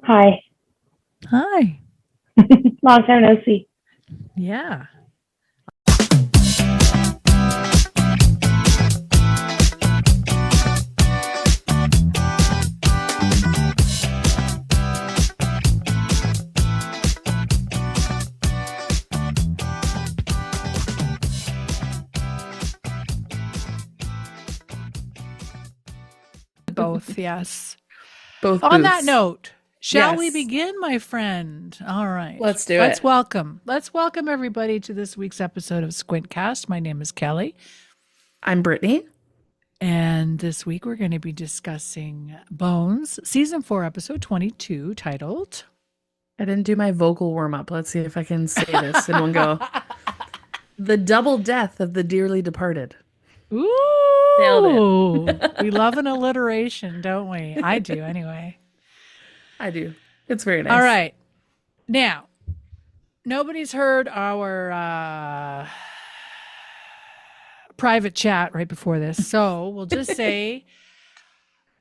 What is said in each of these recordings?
Hi. Hi. Long time no see. Yeah. Both, yes. Both On that booths. note, shall we Yes. begin, my friend? All right. Let's do Let's it. welcome everybody to this week's episode of Squintcast. My name is Kelly. I'm Brittany. And this week we're going to be discussing Bones, season 4, episode 22, titled I didn't do my vocal warm-up. Let's see if I can say this in one go. The Double Death of the Dearly Departed. Ooh. We love an alliteration, don't we? I do anyway. I do. It's very nice. All right. Now, nobody's heard our private chat right before this. So we'll just say,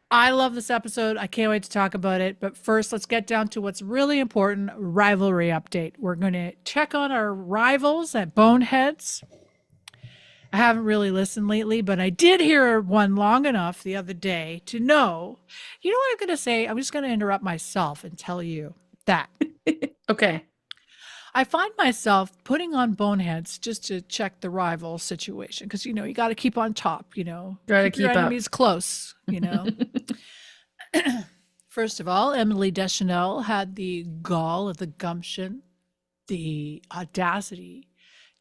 I love this episode. I can't wait to talk about it. But first, let's get down to what's really important, rivalry update. We're going to check on our rivals at Boneheads. I haven't really listened lately, but I did hear one long enough the other day to know. You know what I'm going to say? I'm just going to interrupt myself and tell you that. Okay. I find myself putting on Boneheads just to check the rival situation because, you got to keep on top, Gotta keep your keep up. enemies close, First of all, Emily Deschanel had the gall of the gumption, the audacity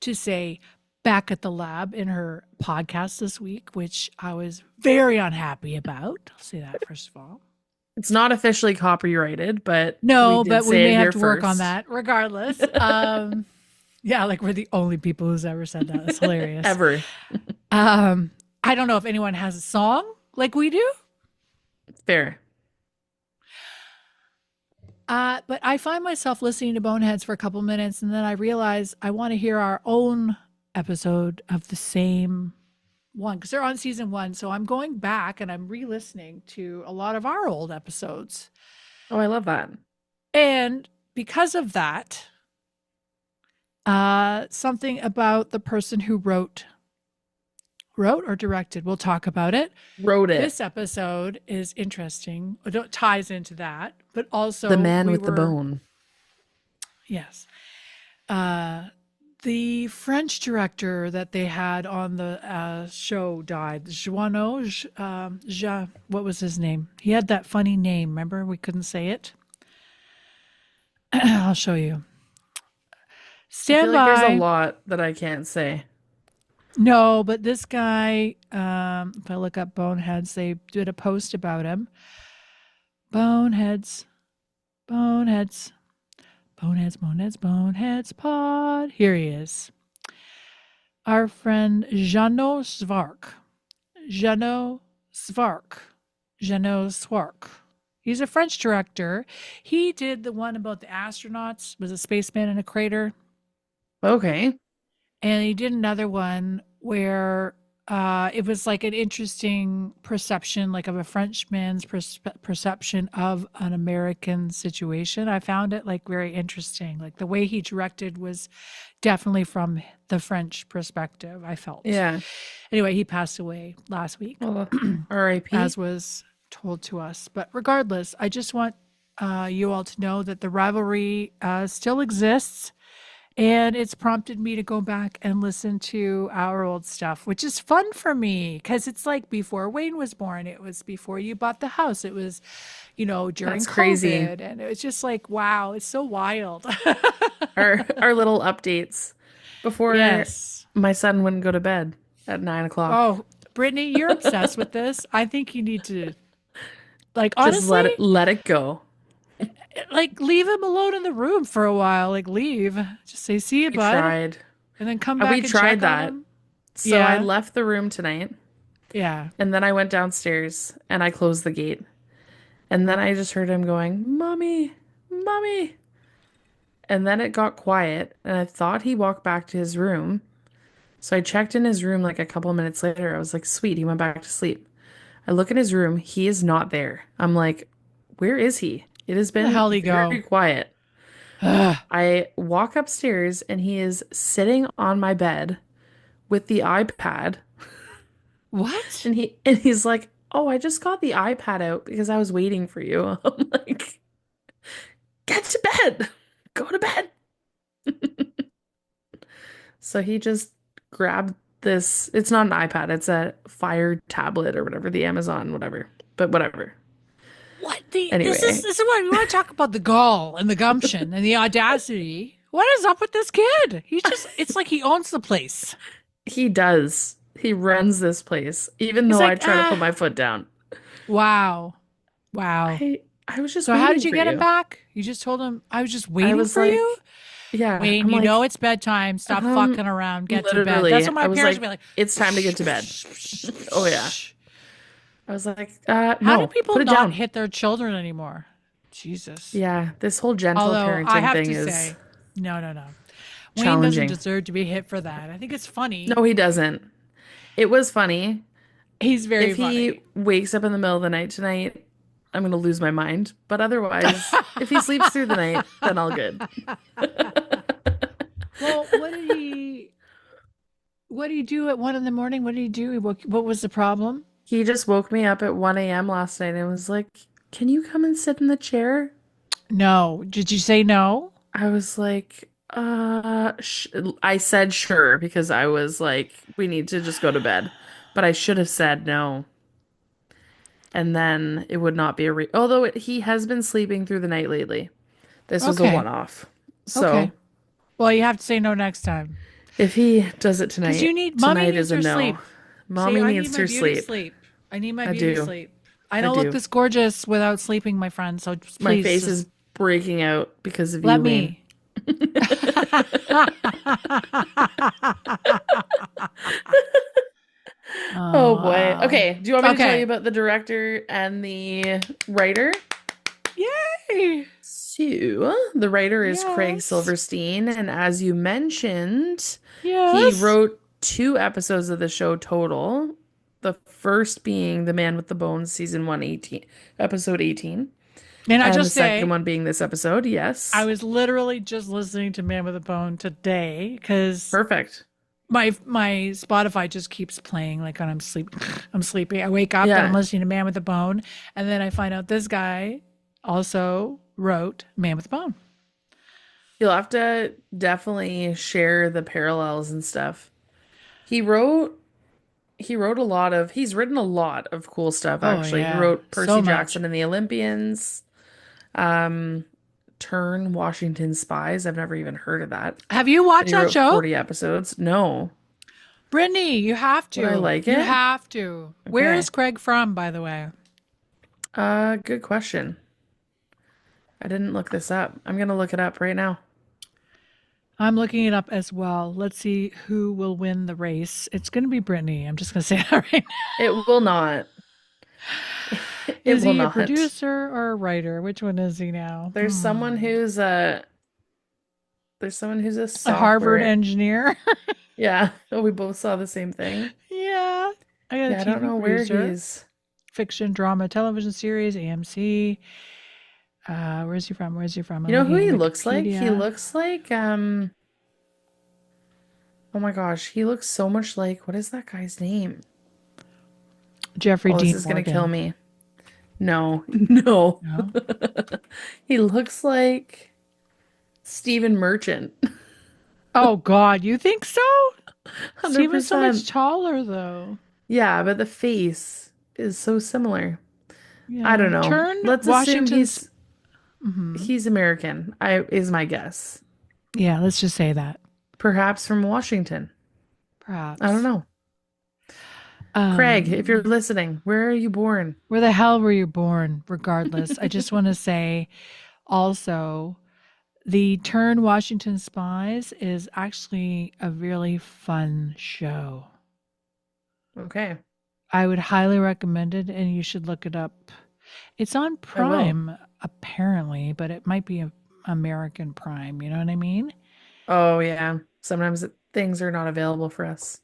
to say back at the lab in her podcast this week, which I was very unhappy about. I'll say that first of all. It's not officially copyrighted, but No, did but we say it may have here to work on first. that regardless. Yeah, like we're the only people who's ever said that. It's hilarious. Ever. I don't know if anyone has a song like we do. Fair. But I find myself listening to Boneheads for a couple minutes, and then I realize I want to hear our own episode of the same one because they're on season 1. So I'm going back and I'm re-listening to a lot of our old episodes. Oh, I love that. And because of that, something about the person who wrote or directed, we'll talk about it. Wrote it. This episode is interesting. It ties into that, but also The man with the bone. Yes. The French director that they had on the show died. Joanneau, what was his name? He had that funny name. Remember, we couldn't say it. I'll show you. Stand I feel by. like there's a lot that I can't say. No, but this guy, if I look up Boneheads, they did a post about him. Boneheads pod. Here he is. Our friend Jano Swark. He's a French director. He did the one about the astronauts, was a spaceman in a crater. Okay. And he did another one where it was like an interesting perception, like of a Frenchman's perception of an American situation. I found it like very interesting. Like the way he directed was definitely from the French perspective, I felt. Yeah. Anyway, he passed away last week, Well, R.I.P. as was told to us. But regardless, I just want you all to know that the rivalry still exists. And it's prompted me to go back and listen to our old stuff, which is fun for me because it's like before Wayne was born. It was before you bought the house. It was, during That's COVID. crazy. And it was just like, wow, it's so wild. our little updates before Yes. my son wouldn't go to bed at 9:00. Oh, Brittany, you're obsessed with this. I think you need to, like, Just honestly, let it go. like, leave him alone in the room for a while. Like, leave. Just say, see you, We bud. tried. And then come We back and tried check on that. him. So Yeah. I left the room tonight, Yeah. and then I went downstairs and I closed the gate. And then I just heard him going, "Mommy, Mommy." And then it got quiet, and I thought he walked back to his room. So I checked in his room like a couple minutes later. I was like, sweet, he went back to sleep. I look in his room, he is not there. I'm like, where is he? It has Where the been hell did he very go? quiet. Ugh. I walk upstairs and he is sitting on my bed with the iPad What? and he's like, "Oh, I just got the iPad out because I was waiting for you." I'm like, "Get to bed. Go to bed." So he just grabbed this. It's not an iPad, it's a Fire tablet or whatever, the Amazon, whatever. But whatever. What the? Anyway, This is what we want to talk about, the gall and the gumption and the audacity. What is up with this kid? He's just, it's like he owns the place. he does. He runs this place, even He's though I like, try to put my foot down. wow. Wow. I was just So how waiting did you for get him you. back? You just told him, I was just I waiting was for you? like, yeah, Wayne, I'm you know like, it's bedtime. Stop fucking around. Get to bed. literally, That's what my I was parents like, would be like. it's time to get to bed. Oh yeah. I was like, How do no, people put it not down. hit their children anymore? Jesus. Yeah, this whole gentle Although I parenting have thing to is say, no. Wayne doesn't challenging. deserve to be hit for that. I think it's funny. No, he doesn't. It was funny. He's very If he funny. wakes up in the middle of the night tonight, I'm gonna lose my mind. But otherwise, if he sleeps through the night, then all good. Well, what did he do at 1 a.m? What did he do? What was the problem? He just woke me up at 1 a.m. last night and was like, "Can you come and sit in the chair?" No. Did you say no? I was like, sh I said sure because I was like, we need to just go to bed. But I should have said no. And then it would not be a re although he has been sleeping through the night lately. This was a Okay. one-off. Okay. So Well, you have to say no next time. if he does it Because tonight, mommy tonight is needs a her no. sleep. Say, Mommy I need needs my her beauty sleep. sleep. I need my I beauty do. sleep. I I don't look do. this gorgeous without sleeping, my friend. So My please face just is breaking out because of let you, Wayne. me. Oh Oh, boy. wow. Okay, do you want me to tell you Okay. about the director and the writer? Yay. So, the writer is Craig Yes. Silverstein, and as you mentioned, he Yes. wrote 2 episodes of the show total. The first being The Man with the Bones, season 118, episode 18, And I and the just second say, one being this episode. I Yes. was literally just listening to Man with a Bone today because Perfect. my Spotify just keeps playing like when I'm sleepy. I wake up and I'm Yeah. listening to Man with a Bone, and then I find out this guy also wrote Man with a Bone. You'll have to definitely share the parallels and stuff. He wrote he's written a lot of cool stuff Oh actually. He yeah, wrote so Percy much. Jackson and the Olympians, um, Turn Washington Spies. I've never even heard of that. Have you And watched he that wrote show? 40 episodes. No. Brittany, you have Would I to. like You it? have to. Where Okay. is Craig from, by the way? Good question. I didn't look this up. I'm gonna look it up right now. I'm looking it up as well. Let's see who will win the race. It's going to be Brittany. I'm just going to say that right now. It will not. It Is will he a not. producer or a writer? Which one is he now? There's someone who's a A Harvard software. engineer. Yeah. Oh, we both saw the same thing. Yeah. I got a Yeah, I don't TV know where producer. he's. Fiction, drama, television series, AMC. Where's he from? Where's he from? You I'm know who looking he at looks like? He Wikipedia. looks like oh my gosh, he looks so much like what is that guy's name? Jeffrey Oh, this Dean is gonna kill Morgan. me. No, no. No? He looks like Stephen Merchant. Oh God, you think so? Steven's so much 100%. taller though. Yeah, but the face is so similar. I don't Yeah. know. Turn Let's assume Washington's. Mhm. he's American. I is my guess. Yeah, let's just say that. Perhaps from Washington. I don't Perhaps. know. Craig, if you're Um, listening, where are you born? where the hell were you born? Regardless, I just want to say also the Turn Washington Spies is actually a really fun show. Okay, I would highly recommend it, and you should look it up. It's on I will. Prime, apparently, but it might be American Prime. You know what I mean? Oh yeah. Sometimes things are not available for us.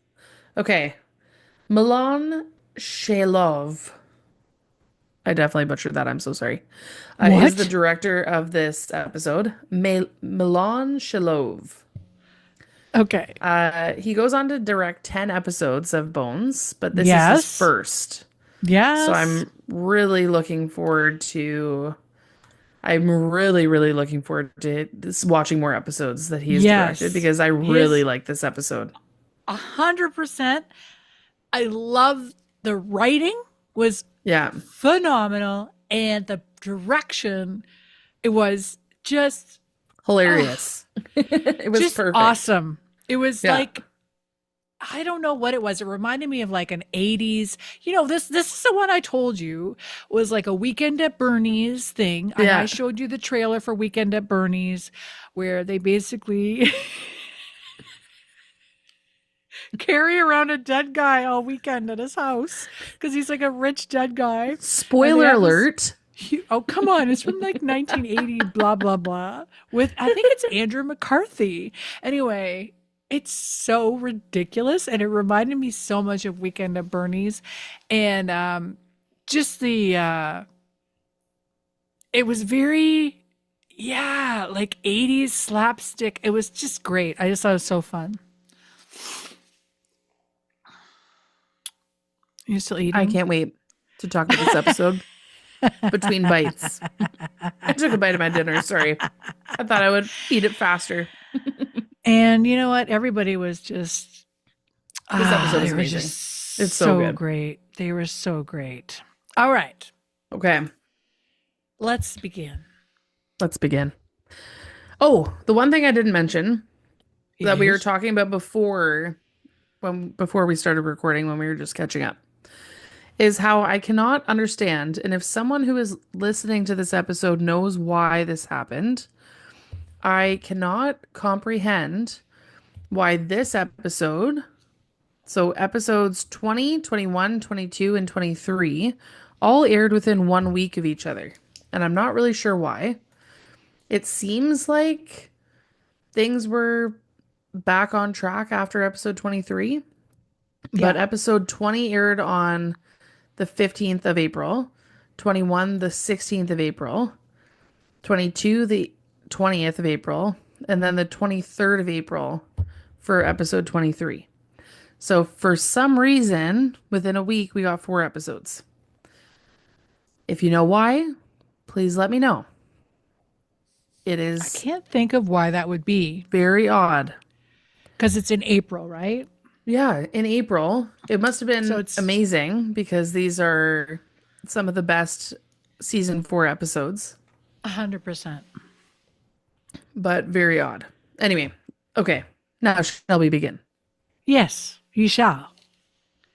Okay. Milan Shalov. I definitely butchered that. I'm so sorry. Is the What? director of this episode, Milan Shilov. Okay. He goes on to direct 10 episodes of Bones, but this is his Yes. first. So Yes. I'm really, really looking forward to watching more episodes that he has directed Yes. because I really His like this episode. 100%. I love the writing was Yeah, phenomenal and the direction it was just oh, hilarious. It was just perfect. awesome. It was Yeah. like I don't know what it was. It reminded me of like an 80s. This is the one I told you was like a Weekend at Bernie's thing. And I Yeah. showed you the trailer for Weekend at Bernie's where they basically carry around a dead guy all weekend at his house because he's like a rich dead guy. And they Spoiler have this alert. oh, come on. It's from like 1980, blah, blah, blah. With, I think it's Andrew McCarthy. Anyway, it's so ridiculous. And it reminded me so much of Weekend at Bernie's. And just it was very, yeah, like 80s slapstick. It was just great. I just thought it was so fun. You still I eating? can't wait to talk about this episode between bites. I took a bite of my dinner. Sorry. I thought I would eat it faster. And you know what? Everybody was just This episode is they were amazing. just It's so so good. great. They were so great. All right, Okay, let's begin. let's begin. Oh, the one thing I didn't mention that we were Yes. talking about before we started recording when we were just catching up is how I cannot understand, and if someone who is listening to this episode knows why this happened, I cannot comprehend why this episode, so episodes 20, 21, 22, and 23, all aired within 1 week of each other. And I'm not really sure why. It seems like things were back on track after episode 23, but Yeah. episode 20 aired on the 15th of April, 21 the 16th of April, 22 the 20th of April, and then the 23rd of April for episode 23. So for some reason, within a week, we got 4 episodes. If you know why, please let me know. It I is can't think of why that would be very odd. because it's in April, right? Yeah, in April, it must have So been it's amazing because these are some of the best season 4 episodes, 100%. but very odd. Anyway, okay, now shall we begin? Yes, you shall.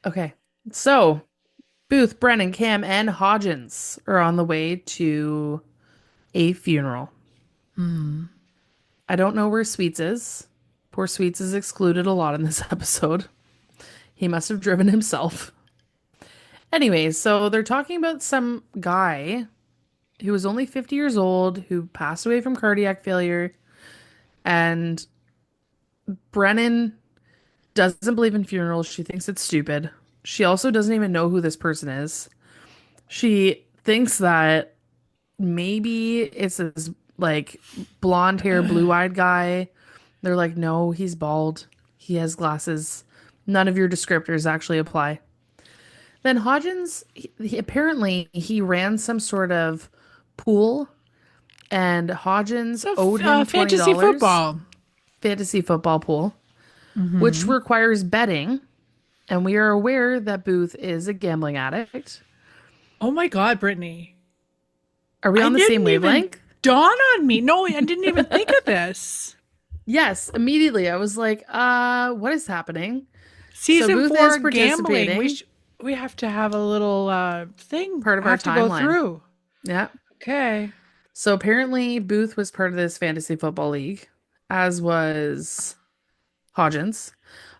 Okay, so Booth, Brennan, Cam, and Hodgins are on the way to a funeral. I don't know where Sweets is. Poor Sweets is excluded a lot in this episode. He must have driven himself. Anyways, so they're talking about some guy who was only 50 years old who passed away from cardiac failure. And Brennan doesn't believe in funerals. She thinks it's stupid. She also doesn't even know who this person is. She thinks that maybe it's this like blonde hair, blue eyed guy. They're like, no, he's bald. He has glasses. None of your descriptors actually apply. Then Hodgins, apparently he ran some sort of pool, and Hodgins So owed him fantasy $20. football. Fantasy football pool, which requires betting. And we are aware that Booth is a gambling addict. Oh my God, Brittany. Are we on the same wavelength? Dawn on me. No, I didn't even think of this. Yes, immediately. I was like, what is happening? Season Booth 4 is participating. gambling. We have to have a little thing Part of I our have to go timeline. through. Yeah. Okay. So apparently Booth was part of this fantasy football league, as was Hodgins.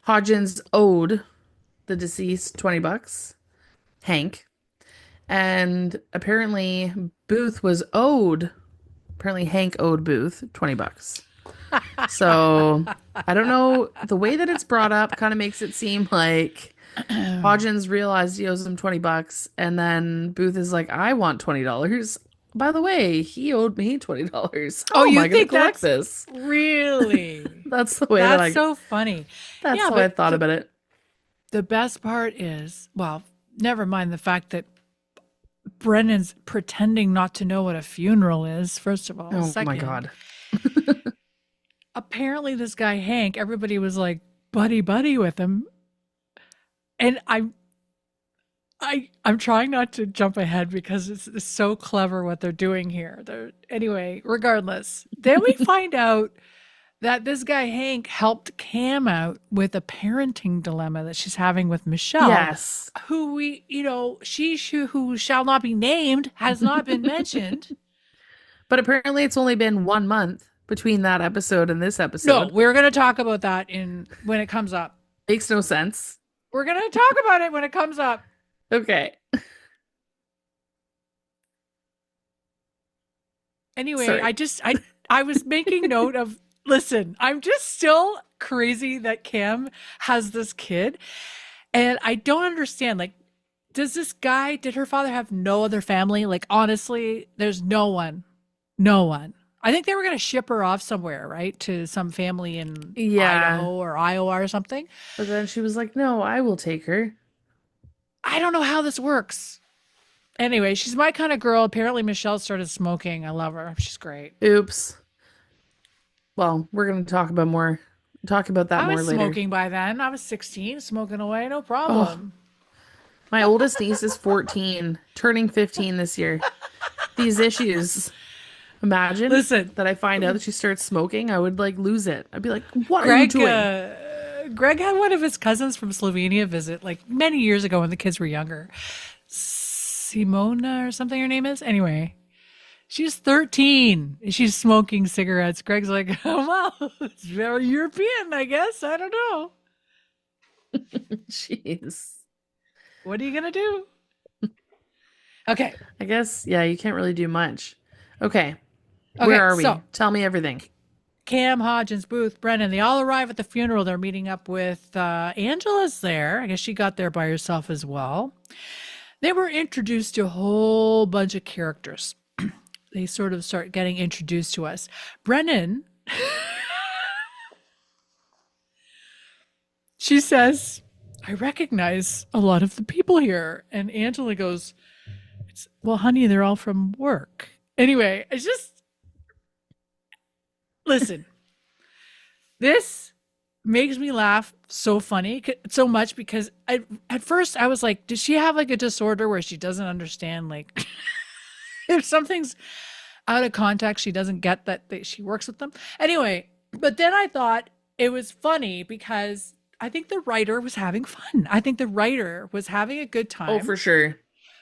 Hodgins owed the deceased $20, Hank. And apparently Hank owed Booth $20. So I don't know. The way that it's brought up kind of makes it seem like Hodgins realized he owes him $20, and then Booth is like, I want $20. By the way, he owed me $20. Oh, How am you I going to think collect that's this? really? That's the way That's so funny. that's Yeah, how I but thought about it. the best part is, well, never mind the fact that Brennan's pretending not to know what a funeral is, first of all. Oh my Second, God. apparently this guy Hank, everybody was like buddy buddy with him. And I'm trying not to jump ahead because it's so clever what they're doing here. Anyway, regardless, then we find out that this guy Hank helped Cam out with a parenting dilemma that she's having with Michelle, Yes. who who shall not be named, has not been mentioned. But apparently it's only been 1 month between that episode and this No, episode. we're going to talk about that when it comes up. Makes no sense. We're going to talk about it when it comes up. Okay. Anyway, Sorry. I was making note of, listen, I'm just still crazy that Cam has this kid. And I don't understand, like, did her father have no other family? Like, honestly, there's no one. No one. I think they were going to ship her off somewhere, right? To some family in Yeah. Idaho or Iowa or something. But then she was like, no, I will take her. I don't know how this works. Anyway, she's my kind of girl. Apparently, Michelle started smoking. I love her. She's great. Oops. Well, we're going to talk about that I more was later. smoking by then. I was 16, smoking away, no problem. My oldest niece is 14, turning 15 this year. These issues. Imagine Listen. that I find out that she starts smoking, I would like lose it. I'd be like, what are you doing? Greg had one of his cousins from Slovenia visit like many years ago when the kids were younger. Simona or something her name is. Anyway, she's 13. She's smoking cigarettes. Greg's like, oh, well, it's very European, I guess. I don't know. Jeez. What are you going to do? Okay. I guess, yeah, you can't really do much. Okay. Where are we? So, Tell me everything. Cam, Hodgins, Booth, Brennan, they all arrive at the funeral. They're meeting up with Angela's there. I guess she got there by herself as well. They were introduced to a whole bunch of characters. They sort of start getting introduced to us. Brennan, she says, I recognize a lot of the people here. And Angela goes, well, honey, they're all from work. Anyway, it's just, listen, this makes me laugh so much because at first I was like, does she have like a disorder where she doesn't understand, like, if something's out of context, she doesn't get that she works with them. Anyway, but then I thought it was funny because I think the writer was having fun. I think the writer was having a good time. Oh, for sure.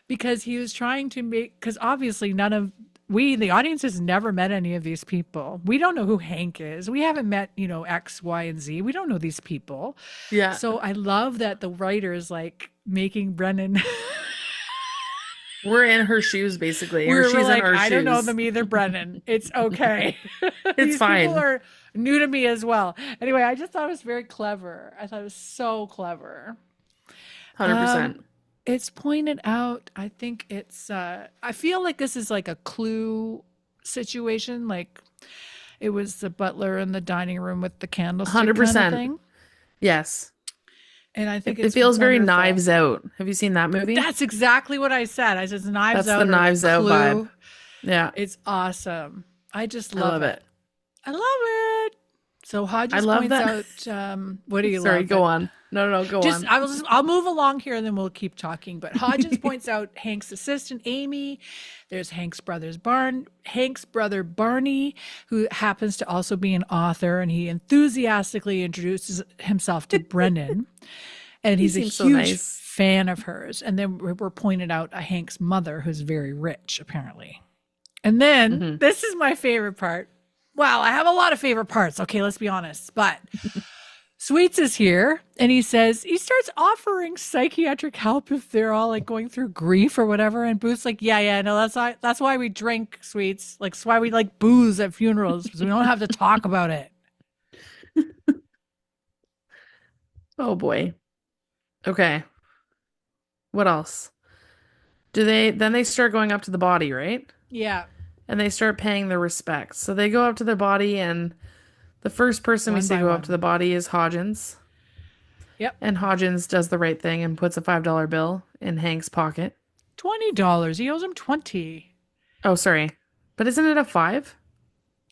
Because he was trying to because obviously the audience has never met any of these people. We don't know who Hank is. We haven't met, X, Y, and Z. We don't know these people. Yeah. So I love that the writer is like making Brennan. We're in her shoes, basically. We're She's like, in our I shoes. don't know them either, Brennan. It's okay. These fine. people are new to me as well. Anyway, I just thought it was very clever. I thought it was so clever. 100%. It's pointed out, I think it's, I feel like this is like a Clue situation. Like it was the butler in the dining room with the candlestick 100%. kind of thing. Yes. And I think it feels very Knives Out. Have you seen that movie? That's exactly what I said. I said Knives Out. That's the Knives Out vibe. Yeah. It's awesome. I just love love it. I love it. So Hodges love points that. out, what do you love? Sorry, go on. No, go on. I'll move along here and then we'll keep talking. But Hodges points out Hank's assistant, Amy. There's Hank's brother Barney, who happens to also be an author, and he enthusiastically introduces himself to Brennan. And he's a huge fan of hers. And then we're pointed out Hank's mother, who's very rich, apparently. And then this is my favorite part. Wow, I have a lot of favorite parts. Okay, let's be honest. But Sweets is here, and he starts offering psychiatric help if they're all like going through grief or whatever. And Booth's like, yeah, no, that's why we drink, Sweets. Like, that's why we like booze at funerals, because we don't have to talk about it. Oh boy. Okay. What else? Then they start going up to the body, right? Yeah, And they start paying their respects. So they go up to the body, and the first person we one see by go up to one. the body is Hodgins. Yep. And Hodgins does the right thing and puts a $5 bill in Hank's pocket. $20. He owes him 20. Oh, sorry. But isn't it a five?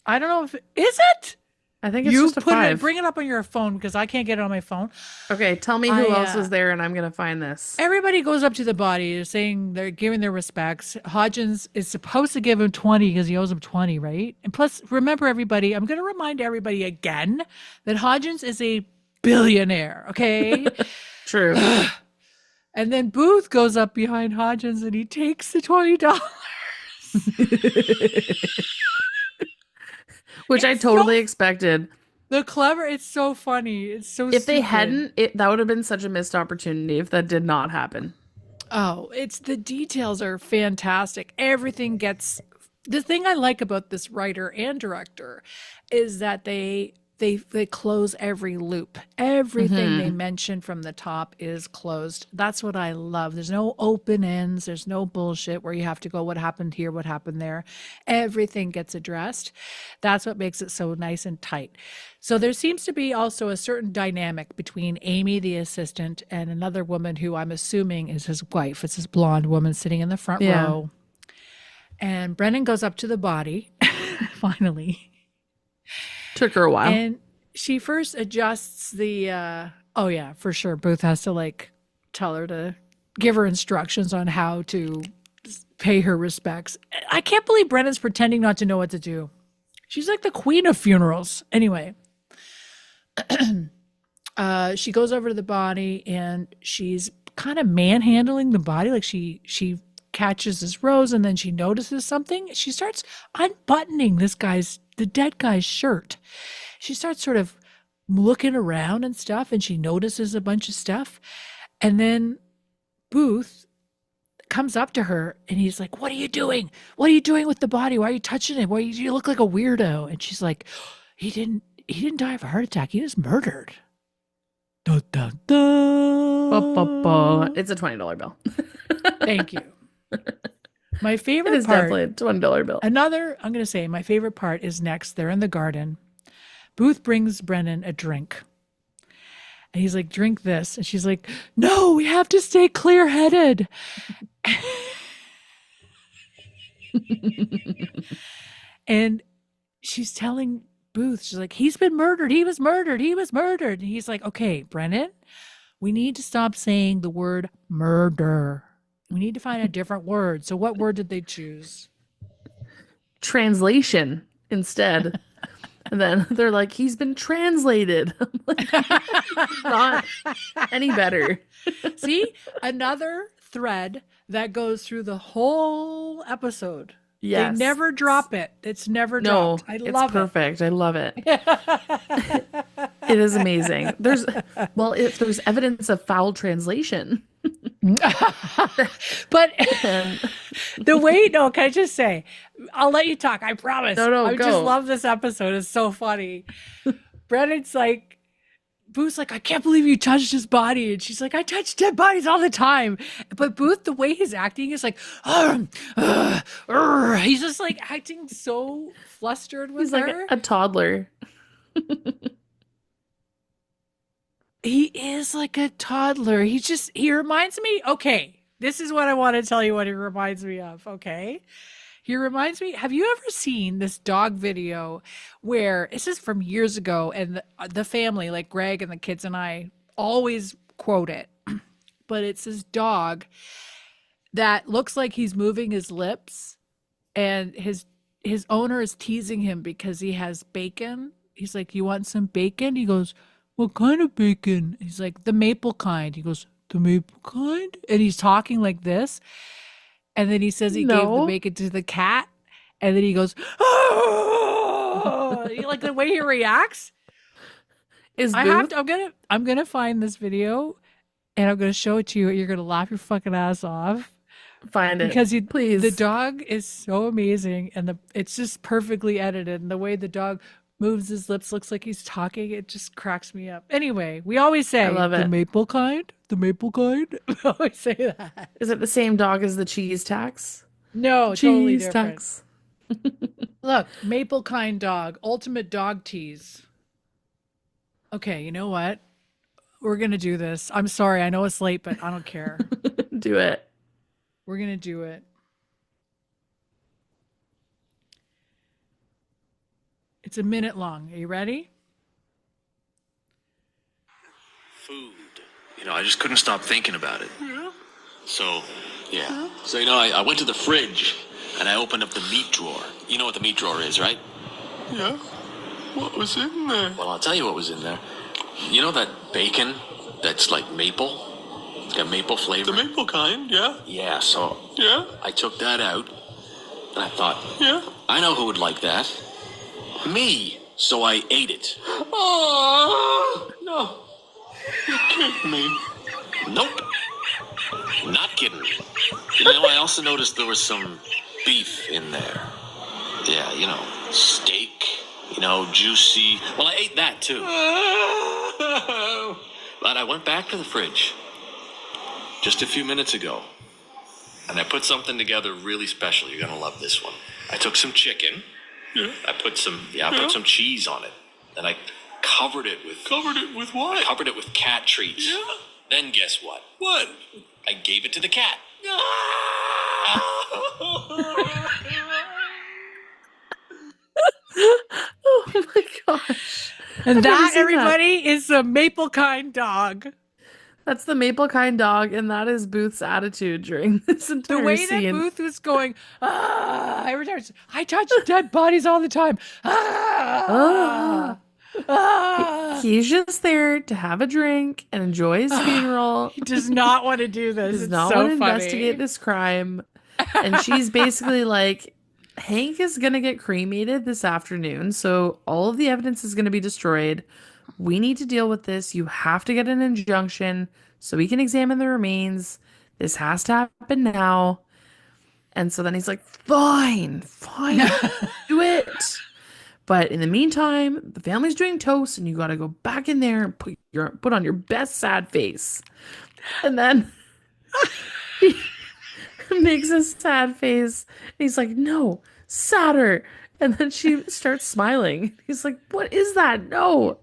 I don't know if is it? I think it's You just a put it, five. bring it up on your phone because I can't get it on my phone. Okay, tell me who I else was there and I'm gonna find this. Everybody goes up to the body saying they're giving their respects. Hodgins is supposed to give him 20 because he owes him 20, right? And plus, remember everybody, I'm going to remind everybody again that Hodgins is a billionaire, okay? True. And then Booth goes up behind Hodgins and he takes the $20. Which I It's totally so expected. it's so funny. It's so If they stupid. hadn't, that would have been such a missed opportunity if that did not happen. Oh, it's the details are fantastic. Everything gets the thing I like about this writer and director is that they close every loop. Everything they Hmm. mention from the top is closed. That's what I love. There's no open ends. There's no bullshit where you have to go, what happened here, what happened there. Everything gets addressed. That's what makes it so nice and tight. So there seems to be also a certain dynamic between Amy, the assistant, and another woman who I'm assuming is his wife. It's this blonde woman sitting in the front Yeah. row. And Brennan goes up to the body, finally. Took her a while. And she first adjusts oh yeah, for sure. Booth has to like tell her to give her instructions on how to pay her respects. I can't believe Brennan's pretending not to know what to do. She's like the queen of funerals. Anyway, she goes over to the body and she's kind of manhandling the body. Like she catches this rose and then she notices something. She starts unbuttoning the dead guy's shirt. She starts sort of looking around and stuff and she notices a bunch of stuff. And then Booth comes up to her and he's like, "What are you doing? What are you doing with the body? Why are you touching it? Why you look like a weirdo?" And she's like, he didn't die of a heart attack. He was murdered. Dun, dun, dun. It's a $20 bill. Thank you. My It favorite is part, definitely a $20 bill. I'm going to say my favorite part is next. They're in the garden. Booth brings Brennan a drink. And he's like, "Drink this." And she's like, "No, we have to stay clear-headed." And she's telling Booth, she's like, "He's been murdered. He was murdered. He was murdered." And he's like, "Okay, Brennan, we need to stop saying the word murder. We need to find a different word." So what word did they choose? Translation instead. And then they're like, "He's been translated." I'm like, not any better. See, another thread that goes through the whole episode. Yes. They never drop it. It's never No, dropped. I it's love perfect. I love it. it. It is amazing. If there's evidence of foul translation. But And no, can I just say, I'll let you talk. I promise. No, I go. just love this episode. It's so funny. Brennan's like, Booth's like, "I can't believe you touched his body." And she's like, "I touch dead bodies all the time." But Booth, the way he's acting is like, he's just like acting so flustered with he's her. like a toddler. He is like a toddler. He reminds me, okay, this is what I want to tell you what he reminds me of, okay? He reminds me, have you ever seen this dog video where this is from years ago and the family, like Greg and the kids and I always quote it, but it's this dog that looks like he's moving his lips and his owner is teasing him because he has bacon. He's like, "You want some bacon?" He goes, "What kind of bacon?" He's like, "The maple kind." He goes, "The maple kind?" And he's talking like this. And then he says he gave the No. bacon to the cat. And then he goes, "Oh!" Like the way he reacts. Is I Booth? have to, I'm gonna find this video and I'm gonna show it to you. You're gonna laugh your fucking ass off. Find it. Because Please. the dog is so amazing and it's just perfectly edited. And the way the dog moves his lips, looks like he's talking. It just cracks me up. Anyway, we always say I love the it. maple kind. The maple kind. We always say that. Is it the same dog as the cheese tax? No, totally Cheese different. tax. Look, maple kind dog, ultimate dog tease. Okay, you know what? We're gonna do this. I'm sorry, I know it's late, but I don't care. Do it. We're gonna do it. It's a minute long. Are you ready? Food. I just couldn't stop thinking about it. Yeah. So, yeah. So, I went to the fridge and I opened up the meat drawer. You know what the meat drawer is, right? Yeah. What was in there? Well, I'll tell you what was in there. You know that bacon that's like maple? It's got maple flavor. The maple kind, yeah. Yeah, so Yeah. I took that out and I thought, Yeah. I know who would like that. Me. So I ate it. Oh, no. You kidding me? Nope. Not kidding. I also noticed there was some beef in there. Yeah, steak, juicy. Well, I ate that too. But I went back to the fridge just a few minutes ago, and I put something together really special. You're going to love this one. I took some chicken. Yeah. I put some cheese on it, and I covered it with what? Covered it with cat treats. Yeah. Then guess what? What? I gave it to the cat. Oh my gosh. And I've never that, seen that. everybody, is a maple kind dog. That's the maple kind dog, and that is Booth's attitude during this entire The way scene. that Booth was going, every time I touch dead bodies all the time. He's just there to have a drink and enjoy his funeral. He does not want to do this. Does It's not so want to funny. investigate this crime. And she's basically like, Hank is going to get cremated this afternoon, so all of the evidence is going to be destroyed. We need to deal with this. You have to get an injunction so we can examine the remains. This has to happen now. And so then he's like, fine, do it. But in the meantime, the family's doing toast and you got to go back in there and put on your best sad face. And then he makes a sad face. And he's like, no, sadder. And then she starts smiling. He's like, what is that? No.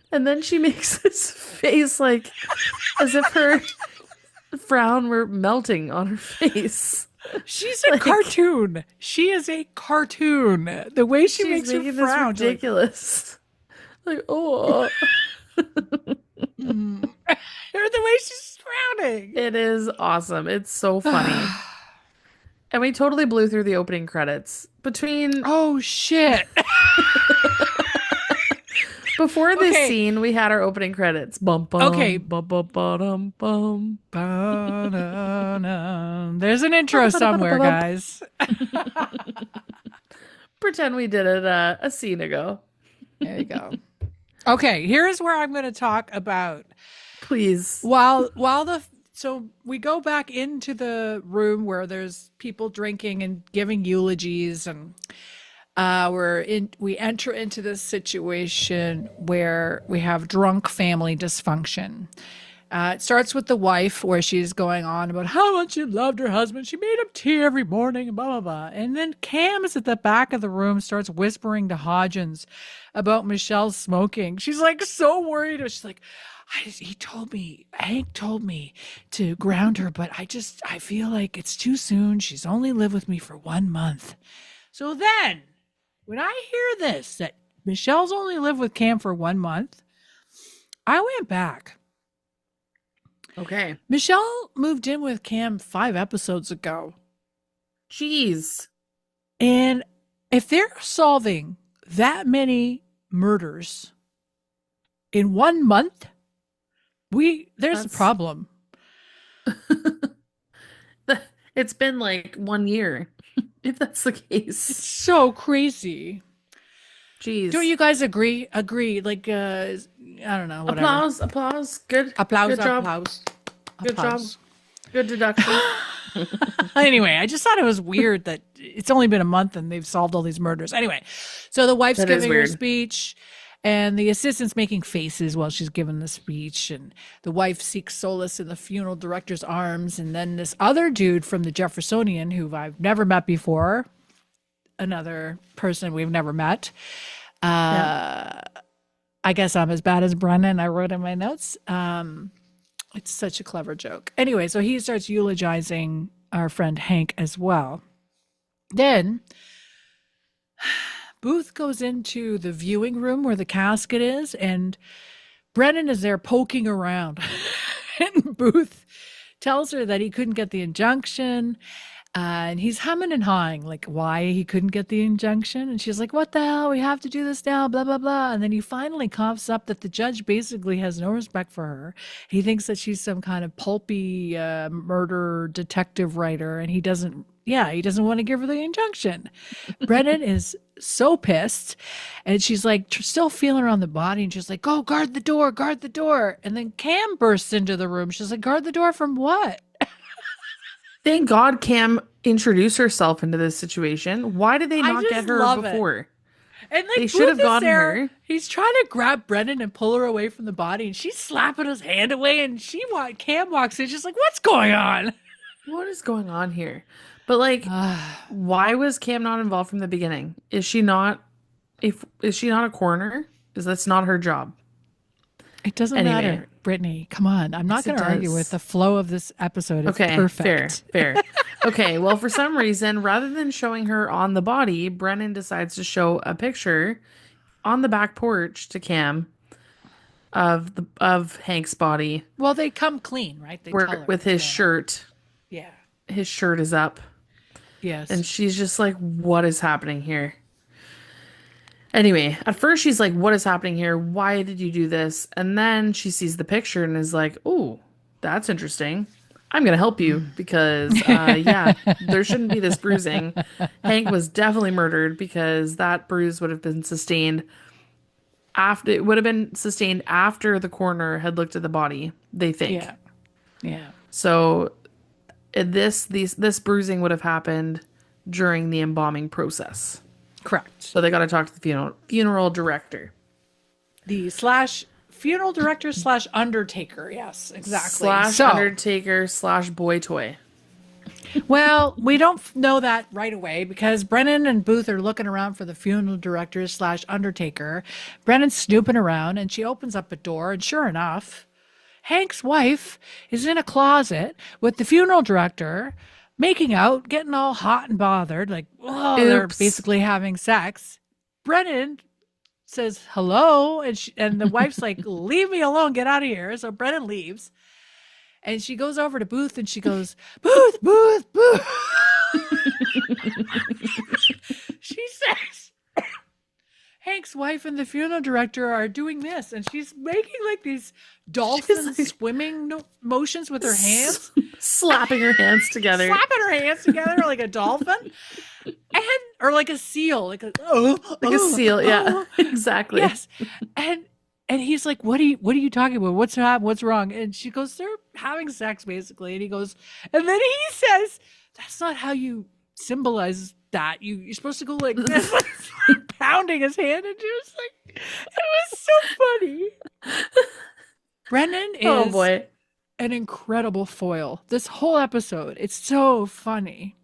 And then she makes this face like as if her frown were melting on her face. She's a cartoon. She is a cartoon. The way she makes her making frown. this ridiculous. Like, oh. Or the way she's frowning. It is awesome. It's so funny. And we totally blew through the opening credits. Oh, shit. Before this Okay. scene, we had our opening credits. Bum, bum, Okay. bum, bum, bum, bum. Ba-da-da. There's an intro somewhere, guys. Pretend we did it a scene ago. There you go. Okay, here's where I'm going to talk about. Please. So we go back into the room where there's people drinking and giving eulogies, and we enter into this situation where we have drunk family dysfunction. It starts with the wife, where she's going on about how much she loved her husband. She made him tea every morning and blah, blah, blah. And then Cam is at the back of the room, starts whispering to Hodgins about Michelle smoking. She's like so worried. She's like, Hank told me to ground her, but I feel like it's too soon. She's only lived with me for 1 month. So then when I hear this, that Michelle's only lived with Cam for 1 month, I went back. Okay. Michelle moved in with Cam 5 episodes ago. Jeez. And if they're solving that many murders in 1 month, there's a problem. It's been like 1 year, if that's the case. It's so crazy. Jeez. Don't you guys agree? Like, I don't know. Whatever. Applause. Good. Applause. Good job. Applause. Good Applause. job. Good deduction. Anyway, I just thought it was weird that it's only been a month and they've solved all these murders. Anyway, so the wife's That is giving her weird. speech and the assistant's making faces while she's giving the speech. And the wife seeks solace in the funeral director's arms. And then this other dude from the Jeffersonian, who I've never met before, another person we've never met. I guess I'm as bad as Brennan. I wrote in my notes. It's such a clever joke. Anyway, so he starts eulogizing our friend Hank as well. Then Booth goes into the viewing room where the casket is, and Brennan is there poking around. And Booth tells her that he couldn't get the injunction. And he's humming and hawing, like why he couldn't get the injunction. And she's like, what the hell? We have to do this now, blah, blah, blah. And then he finally coughs up that the judge basically has no respect for her. He thinks that she's some kind of pulpy murder detective writer. And he doesn't want to give her the injunction. Brennan is so pissed. And she's like still feeling her on the body. And she's like, oh, guard the door, guard the door. And then Cam bursts into the room. She's like, guard the door from what? Thank God Cam introduced herself into this situation. Why did they not get her before? And like They should have Booth is gotten there, her. He's trying to grab Brennan and pull her away from the body, and she's slapping his hand away. And Cam walks in, she's like, "What's going on? What is going on here?" But like, why was Cam not involved from the beginning? Is she not? Is she not a coroner? Is that's not her job? It doesn't matter, Brittany. Come on, I'm not going to argue with the flow of this episode. It's perfect. Fair. Okay, well, for some reason, rather than showing her on the body, Brennan decides to show a picture on the back porch to Cam of Hank's body. Well, they come clean, right? They tell her with his shirt. Yeah, his shirt is up. Yes, and she's just like, "What is happening here?" Anyway, at first she's like, what is happening here? Why did you do this? And then she sees the picture and is like, oh, that's interesting. I'm going to help you because, there shouldn't be this bruising. Hank was definitely murdered because that bruise would have been sustained after the coroner had looked at the body, they think. Yeah. So this bruising would have happened during the embalming process. Correct. So they got to talk to the funeral director. The funeral director / undertaker. Yes, exactly. Undertaker / boy toy. Well, we don't know that right away because Brennan and Booth are looking around for the funeral director / undertaker. Brennan's snooping around and she opens up a door, and sure enough, Hank's wife is in a closet with the funeral director, making out, getting all hot and bothered, like, oh, they're basically having sex. Brennan says hello, and the wife's like, leave me alone, get out of here. So Brennan leaves, and she goes over to Booth, and she goes, Booth. She says, Hank's wife and the funeral director are doing this, and she's making like these dolphin swimming motions with her hands, slapping her hands together, like a dolphin, or like a seal, like a seal. Yeah, exactly. Yes, and he's like, "What are you talking about? What's wrong?" And she goes, "They're having sex, basically." And he goes, and then he says, "That's not how you symbolize that. You're supposed to go like this." Pounding his hand into his, like, it was so funny. Brennan is an incredible foil. This whole episode, it's so funny.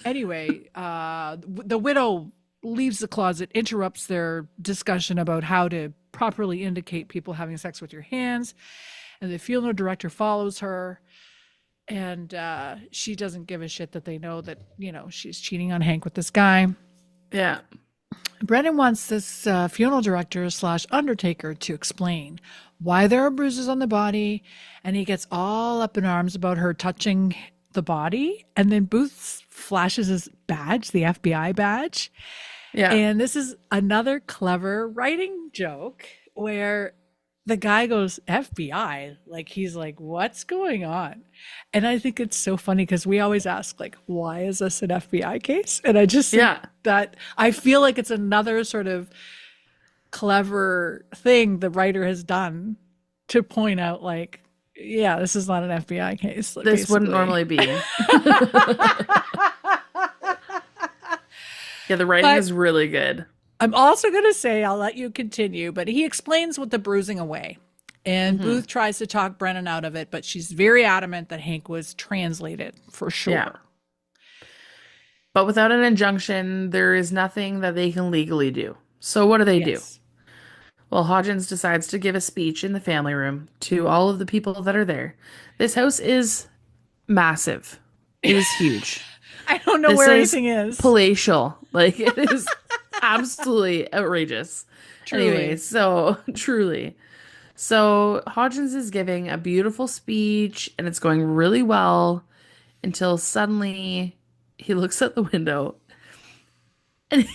Anyway, the widow leaves the closet, interrupts their discussion about how to properly indicate people having sex with your hands, and the funeral director follows her, and she doesn't give a shit that they know that, she's cheating on Hank with this guy. Yeah. Brennan wants this funeral director / undertaker to explain why there are bruises on the body, and he gets all up in arms about her touching the body, and then Booth flashes his badge, the FBI badge. Yeah. And this is another clever writing joke where the guy goes, FBI, like he's like, what's going on? And I think it's so funny because we always ask, like, why is this an FBI case? And I just that I feel like it's another sort of clever thing the writer has done to point out, like, Yeah, this is not an FBI case. This wouldn't basically. normally be. Yeah, the writing But- is really good. I'm also going to say, I'll let you continue, but he explains with the bruising away. And Booth tries to talk Brennan out of it, but she's very adamant that Hank was translated for sure. Yeah. But without an injunction, there is nothing that they can legally do. So what do they do? Yes. Well, Hodgins decides to give a speech in the family room to all of the people that are there. This house is massive. It is huge. I don't know This where is anything is. Palatial. Like, it is absolutely outrageous. Truly. Anyway, so truly. So Hodgins is giving a beautiful speech and it's going really well until suddenly he looks at the window and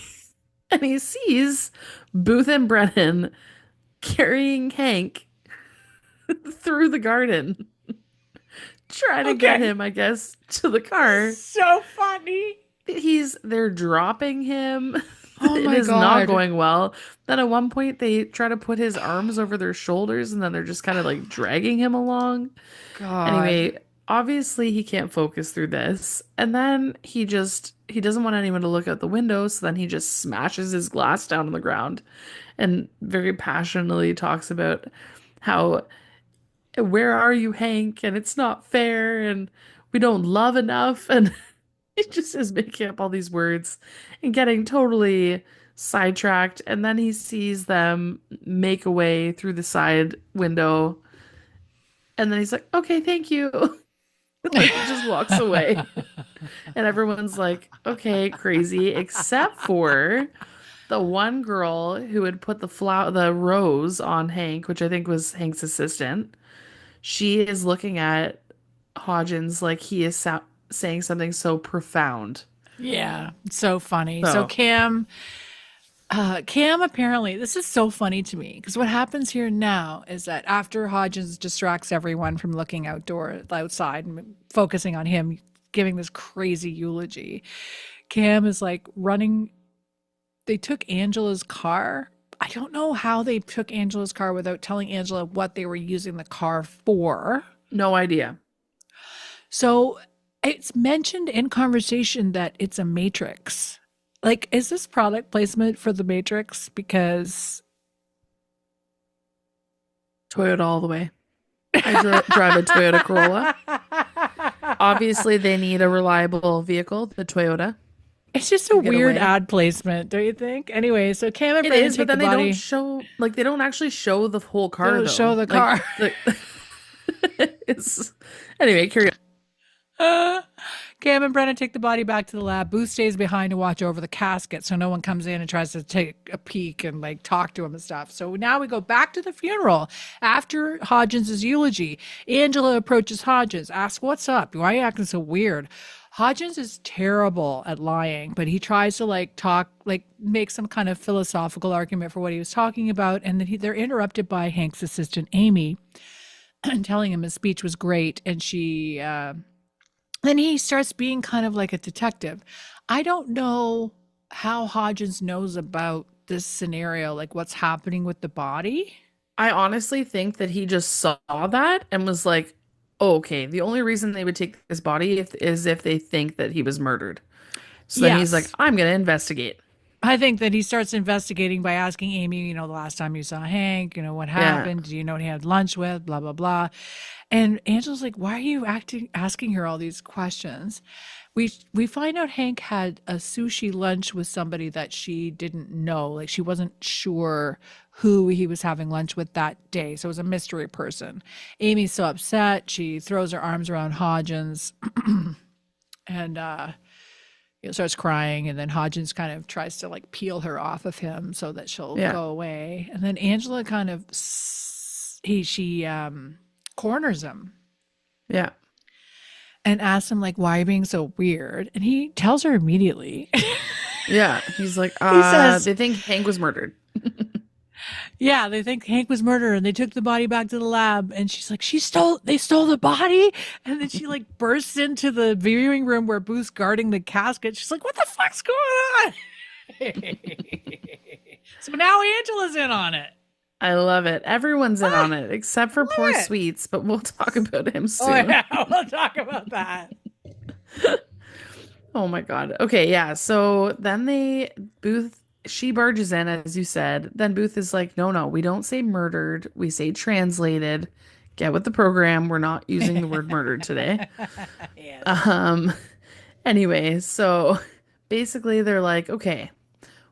he sees Booth and Brennan carrying Hank through the garden, trying to get Okay. him, I guess, to the car. So funny. They're dropping him. Oh It my is not God. going well. Then at one point they try to put his arms over their shoulders and then they're just kind of like dragging him along. God. Anyway, obviously he can't focus through this. And then he doesn't want anyone to look out the window, so then he just smashes his glass down on the ground and very passionately talks about how, where are you, Hank? And it's not fair and we don't love enough. And he just is making up all these words and getting totally sidetracked. And then he sees them make a way through the side window. And then he's like, okay, thank you. And he just walks away. And everyone's like, okay, crazy. Except for the one girl who had put the rose on Hank, which I think was Hank's assistant. She is looking at Hodgins like he is saying something so profound. Yeah, it's so funny. So Cam apparently, this is so funny to me because what happens here now is that after Hodgins distracts everyone from looking outside and focusing on him giving this crazy eulogy, Cam is like running. They took Angela's car. I don't know how they took Angela's car without telling Angela what they were using the car for. No idea. So it's mentioned in conversation that it's a Matrix. Like, is this product placement for the Matrix? Because Toyota all the way. I drive a Toyota Corolla. Obviously, they need a reliable vehicle, the Toyota. it's just a Get weird away. ad placement, don't you think? Anyway, so Cam and It Brennan is, take but then the they body. don't show, like, they don't actually show the whole car, They don't though. show the Like, car. Anyway, carry on. Cam and Brennan take the body back to the lab. Booth stays behind to watch over the casket so no one comes in and tries to take a peek and like talk to him and stuff. So now we go back to the funeral after Hodgins' eulogy. Angela approaches Hodgins, asks, "What's up? Why are you acting so weird?" Hodgins is terrible at lying, but he tries to like talk, like make some kind of philosophical argument for what he was talking about. And then they're interrupted by Hank's assistant, Amy, and telling him his speech was great. And then he starts being kind of like a detective. I don't know how Hodgins knows about this scenario, like what's happening with the body. I honestly think that he just saw that and was like, oh, okay, the only reason they would take this body is if they think that he was murdered. So then he's like, Yes. I'm going to investigate. I think that he starts investigating by asking Amy, the last time you saw Hank, what happened? Do you know what he had lunch with? Blah, blah, blah. And Angela's like, why are you asking her all these questions? We find out Hank had a sushi lunch with somebody that she didn't know. Like she wasn't sure who he was having lunch with that day. So it was a mystery person. Amy's so upset. She throws her arms around Hodgins and starts crying, and then Hodgins kind of tries to like peel her off of him so that she'll go away. And then Angela kind of she corners him Yeah. and asks him like, why are you being so weird? And he tells her immediately. Yeah. He's like, says- they think Hank was murdered. Yeah, they think Hank was murdered and they took the body back to the lab. And she's like, they stole the body. And then she like bursts into the viewing room where Booth's guarding the casket. She's like, what the fuck's going on? So now Angela's in on it. I love it. Everyone's in on it except for poor it. Sweets, but we'll talk about him soon. Oh yeah, we'll talk about that. Oh my God. Okay, yeah. So then she barges in, as you said. Then Booth is like, no, we don't say murdered. We say translated. Get with the program. We're not using the word murdered today. Yes. Anyway, so basically they're like, okay,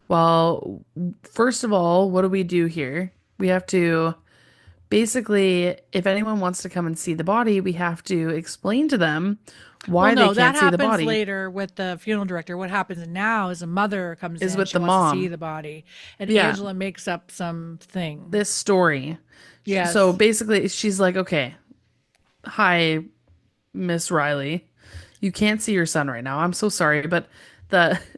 well, first of all, what do we do here? We have to basically, if anyone wants to come and see the body, we have to explain to them why Well, no, they that can't see the happens body. later with the funeral director. What happens now is a mother comes Is in, with she the wants to mom. see the body, and Yeah. Angela makes up something. This story. Yes. So basically, she's like, okay, hi, Miss Riley. You can't see your son right now. I'm so sorry. But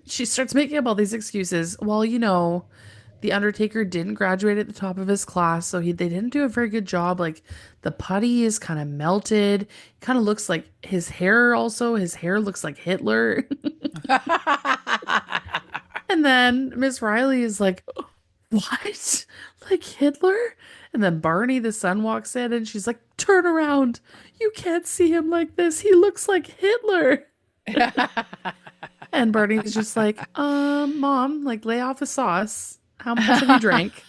she starts making up all these excuses. Well, the Undertaker didn't graduate at the top of his class, so they didn't do a very good job. Like the putty is kind of melted. Kind of looks like his hair also. His hair looks like Hitler. And then Miss Riley is like, what? Like Hitler? And then Barney, the son, walks in and she's like, turn around. You can't see him like this. He looks like Hitler. And Barney's just like, Mom, like lay off the sauce. How much have you drank?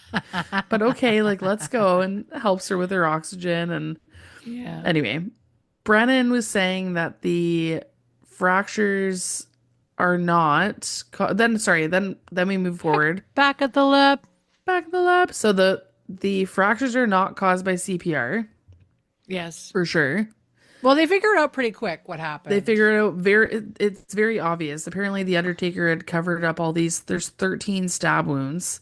But okay, like let's go, and helps her with her oxygen. And Yeah. anyway, Brennan was saying that the fractures are not then we move forward. Back at the lab. Back in the lab. So the fractures are not caused by CPR Yes. for sure. Well, they figured out pretty quick what happened. They figured it out it's very obvious. Apparently the Undertaker had covered up there's 13 stab wounds.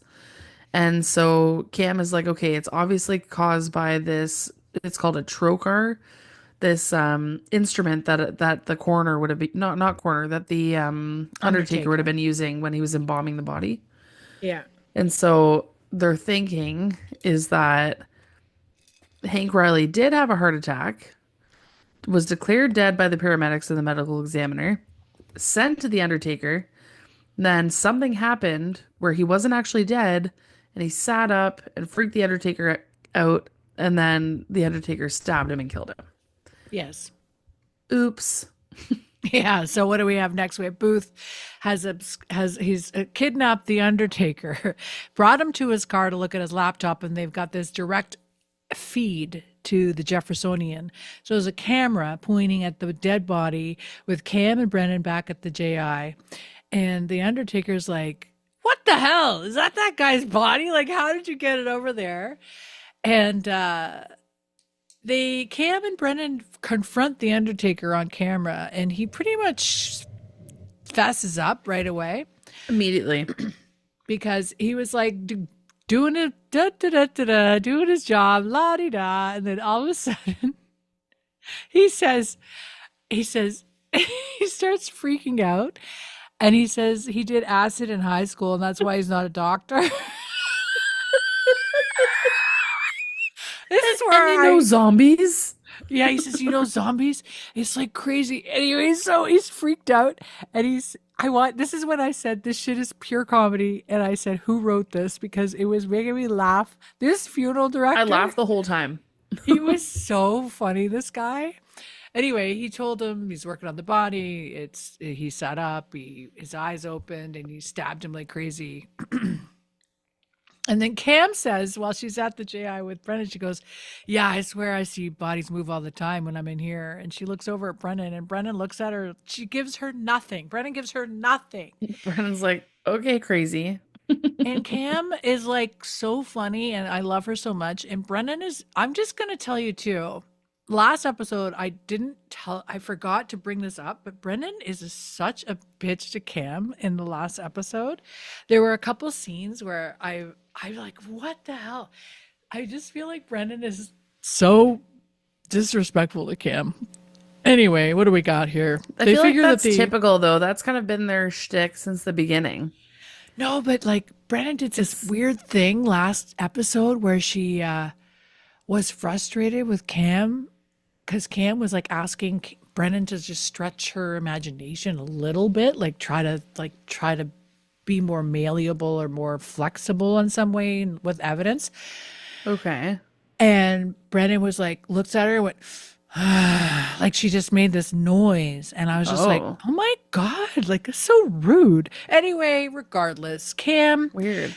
And so Cam is like, okay, it's obviously caused by this, it's called a trocar, this instrument that the coroner would have been, not coroner, that the Undertaker would have been using when he was embalming the body. Yeah. And so their thinking is that Hank Riley did have a heart attack, was declared dead by the paramedics and the medical examiner, sent to the Undertaker. Then something happened where he wasn't actually dead, and he sat up and freaked the Undertaker out, and then the Undertaker stabbed him and killed him. Yes. Oops. Yeah. So what do we have next? We have Booth he's kidnapped the Undertaker, brought him to his car to look at his laptop, and they've got this direct feed to the Jeffersonian. So there's a camera pointing at the dead body with Cam and Brennan back at the JI, and the Undertaker's like, "What the hell? Is that guy's body? Like, how did you get it over there?" And Cam and Brennan confront the Undertaker on camera, and he pretty much fesses up right away Immediately. because he was like doing it, doing his job, la di da, and then all of a sudden he says, he starts freaking out, and he says he did acid in high school, and that's why he's not a doctor. This is where zombies. Yeah, he says, zombies, it's like crazy. Anyway, so he's freaked out, and this is when I said this shit is pure comedy, and I said, who wrote this? Because it was making me laugh. This funeral director. I laughed the whole time. He was so funny, this guy. Anyway, he told him he's working on the body. He sat up, his eyes opened, and he stabbed him like crazy. And then Cam says, while she's at the JI with Brennan, she goes, "Yeah, I swear I see bodies move all the time when I'm in here." And she looks over at Brennan, and Brennan looks at her. She gives her nothing. Brennan gives her nothing. Brennan's like, okay, crazy. And Cam is like so funny, and I love her so much. And Brennan I'm just going to tell you too. Last episode, I forgot to bring this up, but Brennan is such a bitch to Cam in the last episode. There were a couple scenes where I'm like, what the hell? I just feel like Brennan is so disrespectful to Cam. Anyway, what do we got here? I feel like that's typical, though. That's kind of been their shtick since the beginning. No, but like Brennan did this weird thing last episode where she was frustrated with Cam because Cam was like asking Brennan to just stretch her imagination a little bit, like try to be more malleable or more flexible in some way with evidence. Okay. And Brennan was like, looks at her and went, like she just made this noise. And I was just like, Oh. oh my God, like it's so rude. Anyway, regardless, Cam Weird.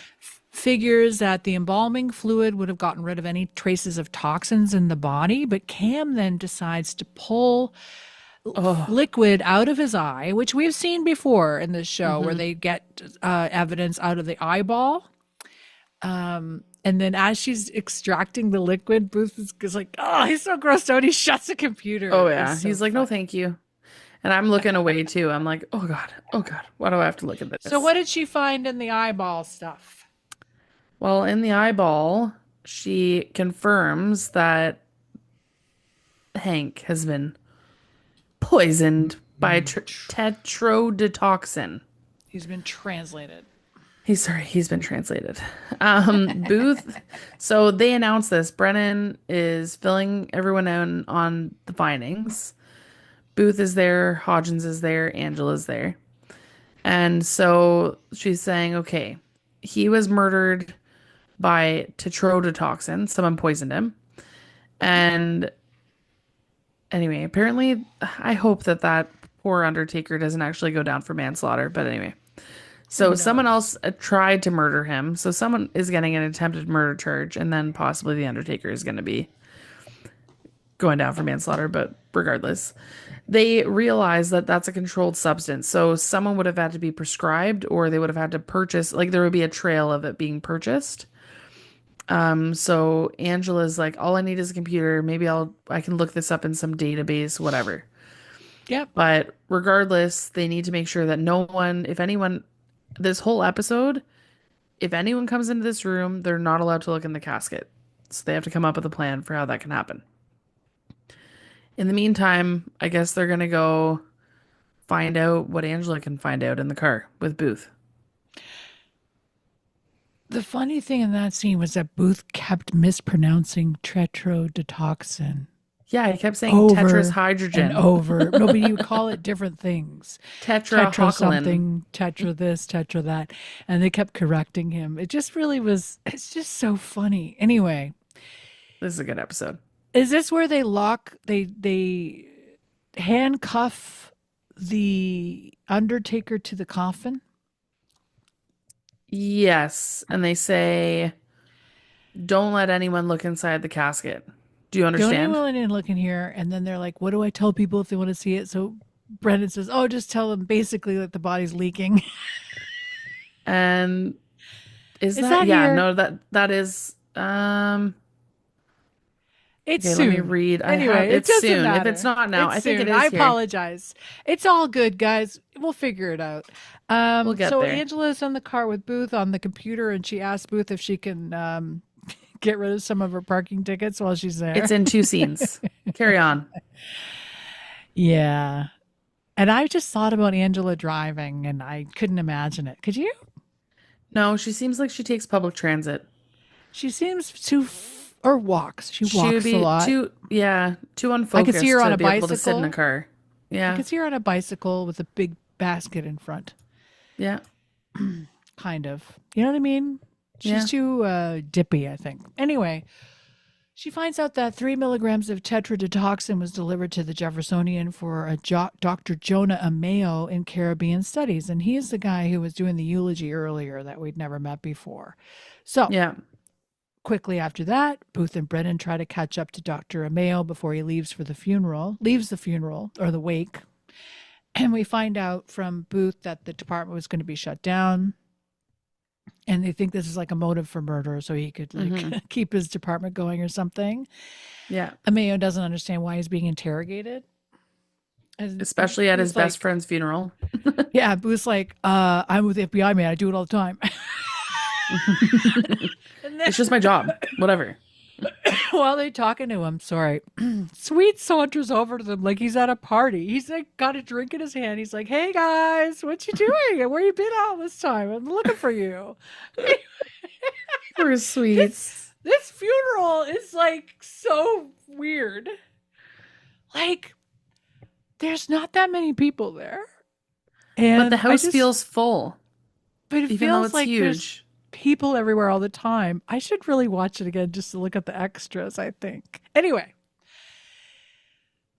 figures that the embalming fluid would have gotten rid of any traces of toxins in the body, but Cam then decides to pull liquid out of his eye, which we've seen before in this show, where they get evidence out of the eyeball. And then as she's extracting the liquid, Booth is like, oh, he's so grossed out. He shuts the computer. Oh yeah. It's so He's like, no, fun. thank you. And I'm looking away too. I'm like, oh God. Why do I have to look at this? So what did she find in the eyeball stuff? Well, in the eyeball, she confirms that Hank has been poisoned by tetrodotoxin. He's been translated. He's been translated. Booth. So they announced this. Brennan is filling everyone in on the findings. Booth is there. Hodgins is there. Angela's there. And so she's saying, okay, he was murdered by tetrodotoxin. Someone poisoned him. And anyway, apparently, I hope that poor Undertaker doesn't actually go down for manslaughter. But anyway. So someone else tried to murder him. So someone is getting an attempted murder charge, and then possibly the Undertaker is going to be going down for manslaughter. But regardless, they realize that that's a controlled substance. So someone would have had to be prescribed, or they would have had to purchase. Like there would be a trail of it being purchased. So Angela's like, all I need is a computer. Maybe I can look this up in some database, whatever. Yep. But regardless, they need to make sure that no one, if anyone. This whole episode, if anyone comes into this room, they're not allowed to look in the casket. So they have to come up with a plan for how that can happen. In the meantime, I guess they're going to go find out what Angela can find out in the car with Booth. The funny thing in that scene was that Booth kept mispronouncing tetrodotoxin. Yeah, he kept saying Over tetrahydrogen. hydrogen. And over. No, but you would call it different things. Tetra Tetrahoclin. something, tetra this, tetra that. And they kept correcting him. It just really was, it's just so funny. Anyway. This is a good episode. Is this where they handcuff the Undertaker to the coffin? Yes. And they say, don't let anyone look inside the casket. Do you Don't understand? anyone look in here. And then they're like, what do I tell people if they want to see it? So Brennan says, oh, just tell them basically that the body's leaking. And is Is that that yeah, here? no, that is It's okay, soon. let me read. Anyway, It's it doesn't soon. matter. If it's not now, It's I think soon. it is I here. apologize. It's all good, guys. We'll figure it out. We'll get so there. Angela's in the car with Booth on the computer, and she asked Booth if she can get rid of some of her parking tickets while she's there. It's in 2 scenes. Carry on. Yeah. And I just thought about Angela driving, and I couldn't imagine it. Could you? No, she seems like she takes public transit. She seems or walks. She She would walks be a lot. too unfocused see her on to a be able to sit in a bicycle. car. Yeah. I could see her on a bicycle with a big basket in front. Yeah. Kind of. You know what I mean? She's Yeah. too dippy, I think. Anyway, she finds out that 3 milligrams of tetrodotoxin was delivered to the Jeffersonian for a Dr. Jonah Ameo in Caribbean Studies. And he is the guy who was doing the eulogy earlier that we'd never met before. So Yeah. quickly after that, Booth and Brennan try to catch up to Dr. Ameo before he leaves the funeral or the wake. And we find out from Booth that the department was going to be shut down. And they think this is like a motive for murder, so he could keep his department going or something. Yeah. Ameo doesn't understand why he's being interrogated. And Especially at his Booth's like, best friend's funeral. Yeah, Booth's like, I'm with the FBI, man. I do it all the time. And then, It's just my job. Whatever. while they're talking to him, sorry, Sweet saunters over to them like he's at a party. He's like got a drink in his hand. He's like, "Hey guys, what you doing? Where you been all this time? I'm looking for you." Poor Sweets. This funeral is like so weird. Like, there's not that many people there, and But the I house just- feels full. But it Even though feels it's like huge. people everywhere all the time. I should really watch it again just to look at the extras, I think. Anyway,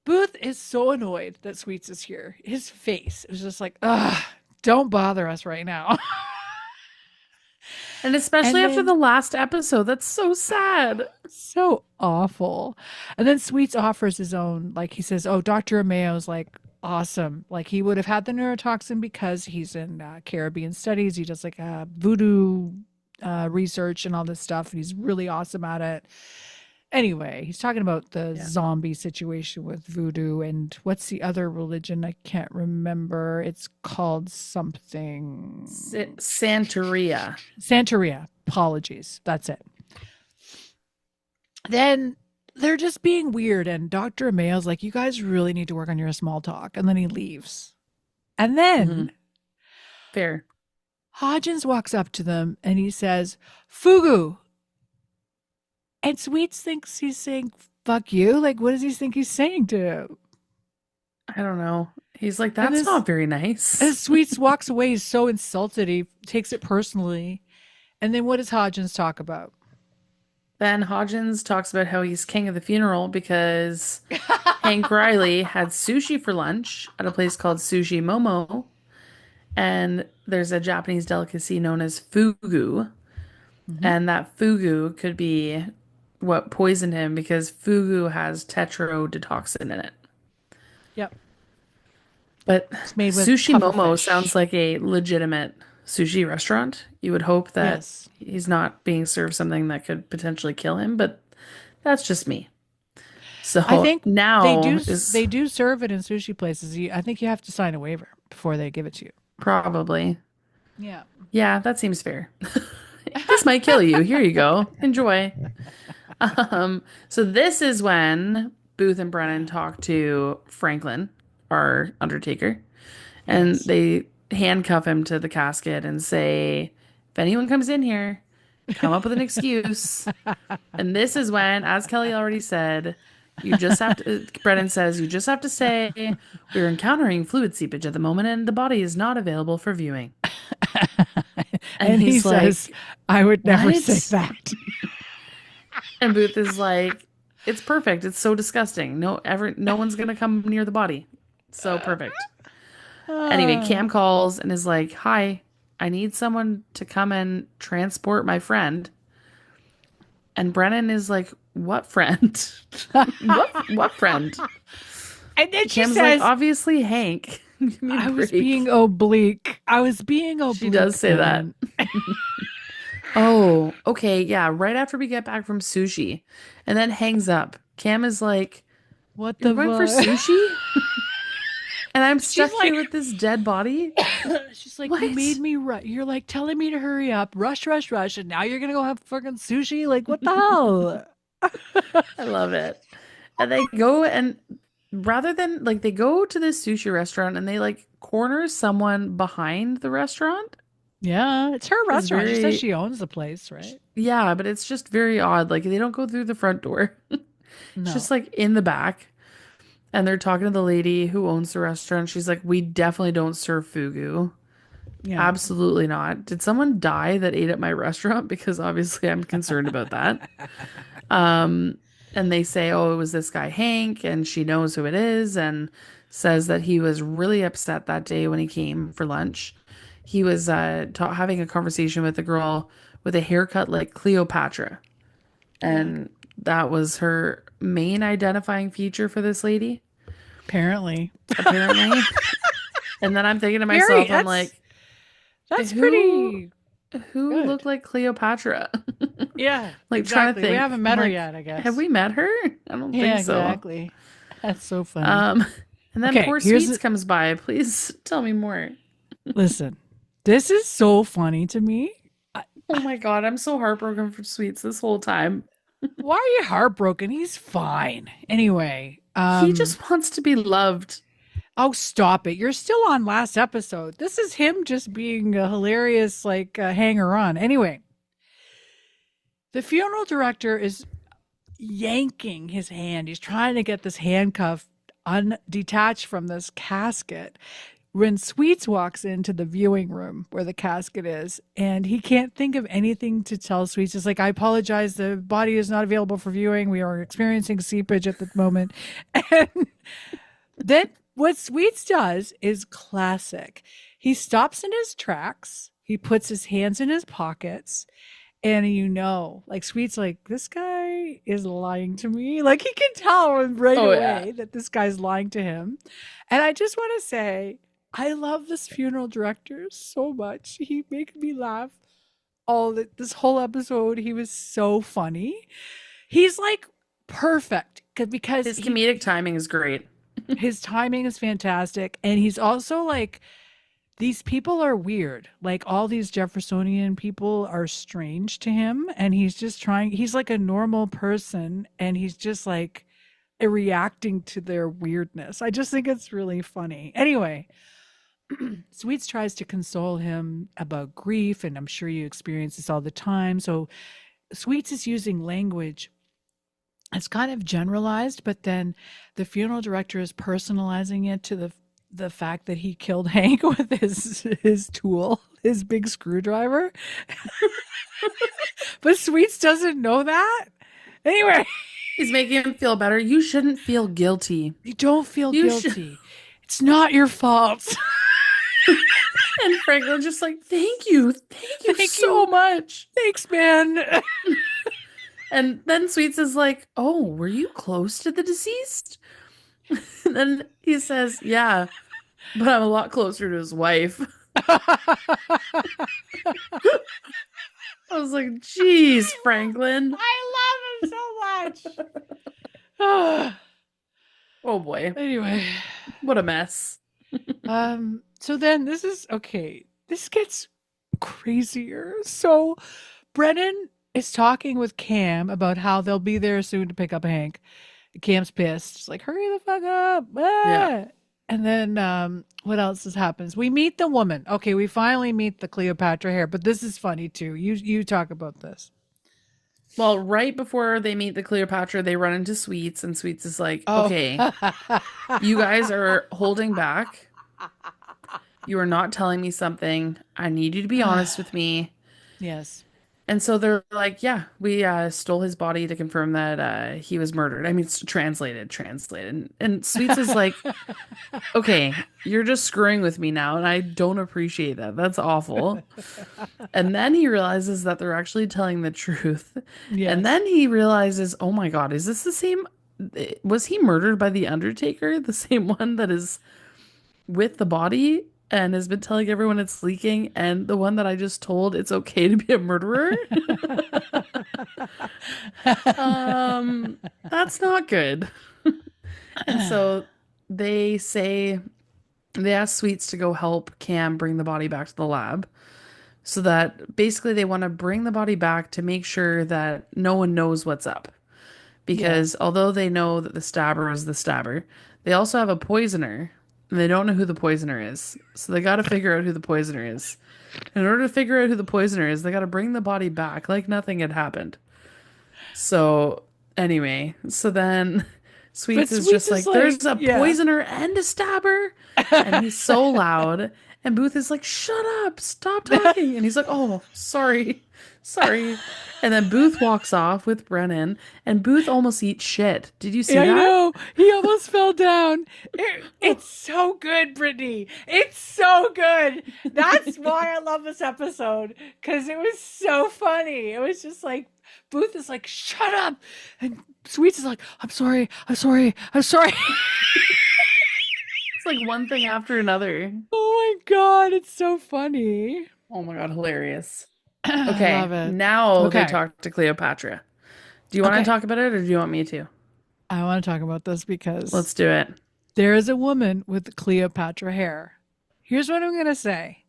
Booth is so annoyed that Sweets is here. His face is just like, ugh, don't bother us right now. And especially And after then- the last episode. That's so sad. So awful. And then Sweets offers his own, like he says, oh, Dr. Amayo's like awesome. Like he would have had the neurotoxin because he's in Caribbean studies. He does like voodoo research and all this stuff. And he's really awesome at it. Anyway, he's talking about the zombie situation with voodoo and what's the other religion? I can't remember. It's called something. Santeria. Santeria. Apologies. That's it. Then they're just being weird. And Dr. Amayo's like, you guys really need to work on your small talk. And then he leaves. And then Fair. Hodgins walks up to them and he says, Fugu. And Sweets thinks he's saying, fuck you. Like, what does he think he's saying to him? I don't know. He's like, And that's this- not very nice. And Sweets walks away. He's so insulted. He takes it personally. And then what does Hodgins talk about? Then Hodgins talks about how he's king of the funeral because Hank Riley had sushi for lunch at a place called Sushi Momo. And there's a Japanese delicacy known as fugu. And that fugu could be what poisoned him because fugu has tetrodotoxin in it. Yep. But made with Sushi Momo pufferfish. sounds like a legitimate sushi restaurant. You would hope that Yes. he's not being served something that could potentially kill him, but that's just me. So I think now they do serve it in sushi places. I think you have to sign a waiver before they give it to you. probably. Yeah. Yeah, that seems fair. This might kill you. Here you go. Enjoy. So this is when Booth and Brennan talk to Franklin, our undertaker, and they handcuff him to the casket and say, if anyone comes in here, come up with an excuse. And this is when, as Kelly already said, you just have to, Brennan says, you just have to say, we're encountering fluid seepage at the moment and the body is not available for viewing. And he he's like, says, I would never "What?" say that. And Booth is like, it's perfect. It's so disgusting. No one's gonna come near the body. So perfect. Anyway, Cam calls and is like, hi, I need someone to come and transport my friend. And Brennan is like, what friend? what friend? And then she Cam's says, like, obviously Hank. Give me a I was break. being oblique. I was being oblique. She does say that. then." Oh, okay. Yeah. Right after we get back from sushi and then hangs up. Cam is like, What the you're going for fuck? sushi? And I'm stuck like- here with this dead body. She's like, What? you made me rush. You're like telling me to hurry up, rush, and now you're gonna go have fucking sushi. Like, what the hell? I love it. And they go and rather than like they go to this sushi restaurant and they like corner someone behind the restaurant. Yeah, it's her restaurant. She very- says she owns the place, right? Yeah, but it's just very odd. Like they don't go through the front door. No. It's just like in the back. And they're talking to the lady who owns the restaurant. She's like, we definitely don't serve fugu. yeah. Absolutely not. Did someone die that ate at my restaurant? Because obviously I'm concerned about that. And they say, oh, it was this guy, Hank, and she knows who it is and says that he was really upset that day when he came for lunch. He was having a conversation with a girl with a haircut like Cleopatra. And that was her main identifying feature for this lady, Apparently, apparently. And then I'm thinking to Mary, myself, I'm that's- like, that's Who- pretty. who Good. looked like Cleopatra? Yeah, Like, trying to exactly. We think. haven't met her Like, yet, I guess. Have we met her? I don't Yeah, think so. exactly. That's so funny. And then Okay, poor here's Sweets the- comes by. Please tell me more. Listen, this is so funny to me. Oh my god, I'm so heartbroken for Sweets this whole time. Why are you heartbroken? He's fine. Anyway, He just wants to be loved. oh, stop it. You're still on last episode. This is him just being a hilarious, like, hanger on. Anyway, the funeral director is yanking his hand. He's trying to get this handcuff undetached from this casket. when Sweets walks into the viewing room where the casket is, and he can't think of anything to tell Sweets. It's like, I apologize, the body is not available for viewing. We are experiencing seepage at the moment. And then what Sweets does is classic. He stops in his tracks. He puts his hands in his pockets. And like Sweet's like, this guy is lying to me. Like, he can tell right away that this guy's lying to him. And I just want to say, I love this funeral director so much. He made me laugh this whole episode. He was so funny. He's like perfect because his comedic timing is great. His timing is fantastic. And he's also like, these people are weird. Like, all these Jeffersonian people are strange to him. And he's like a normal person. And he's just like reacting to their weirdness. I just think it's really funny. Anyway, Sweets tries to console him about grief. And I'm sure you experience this all the time. So Sweets is using language. It's kind of generalized, but then the funeral director is personalizing it to the fact that he killed Hank with his tool, his big screwdriver. But Sweets doesn't know that. Anyway, he's making him feel better. You shouldn't feel guilty. You don't feel guilty. It's not your fault. And Franklin's just like, thank you so much. Thanks, man. And then Sweets is like, oh, were you close to the deceased? And then he says, yeah, but I'm a lot closer to his wife. I was like, geez, Franklin. I love him so much. Oh boy. Anyway. What a mess. So then this gets crazier. So Brennan is talking with Cam about how they'll be there soon to pick up Hank. Cam's pissed. She's like, hurry the fuck up. Yeah. And then what else happens? We meet the woman. Okay, we finally meet the Cleopatra hair, but this is funny too. You talk about this. Well, right before they meet the Cleopatra, they run into Sweets, and Sweets is like, okay, you guys are holding back. You are not telling me something. I need you to be honest with me. Yes. And so they're like, yeah, we stole his body to confirm that he was murdered. I mean, it's translated. And Sweets is like, okay, you're just screwing with me now, and I don't appreciate that. That's awful. And then he realizes that they're actually telling the truth. Yes. And then he realizes, oh my God, is this the same? Was he murdered by the Undertaker? The same one that is with the body and has been telling everyone it's leaking, and the one that I just told it's okay to be a murderer? That's not good. And so they ask Sweets to go help Cam bring the body back to the lab, so that basically they want to bring the body back to make sure that no one knows what's up. Because although they know that the stabber is the stabber, they also have a poisoner. And they don't know who the poisoner is. So they got to figure out who the poisoner is. In order to figure out who the poisoner is, they got to bring the body back like nothing had happened. So anyway, so then Sweets is just like, there's a poisoner and a stabber. And he's so loud. And Booth is like, shut up, stop talking. And he's like, oh, sorry. And then Booth walks off with Brennan, and Booth almost eats shit. Did you see that? I know. He almost fell down. It's so good, Brittany. It's so good. That's why I love this episode, because it was so funny. It was just like, Booth is like, shut up. And Sweets is like, I'm sorry. It's like one thing after another. Oh my God. It's so funny. Oh my God. Hilarious. Okay, now they talk to Cleopatra. Do you want to talk about it, or do you want me to? I want to talk about this because... Let's do it. There is a woman with Cleopatra hair. Here's what I'm going to say.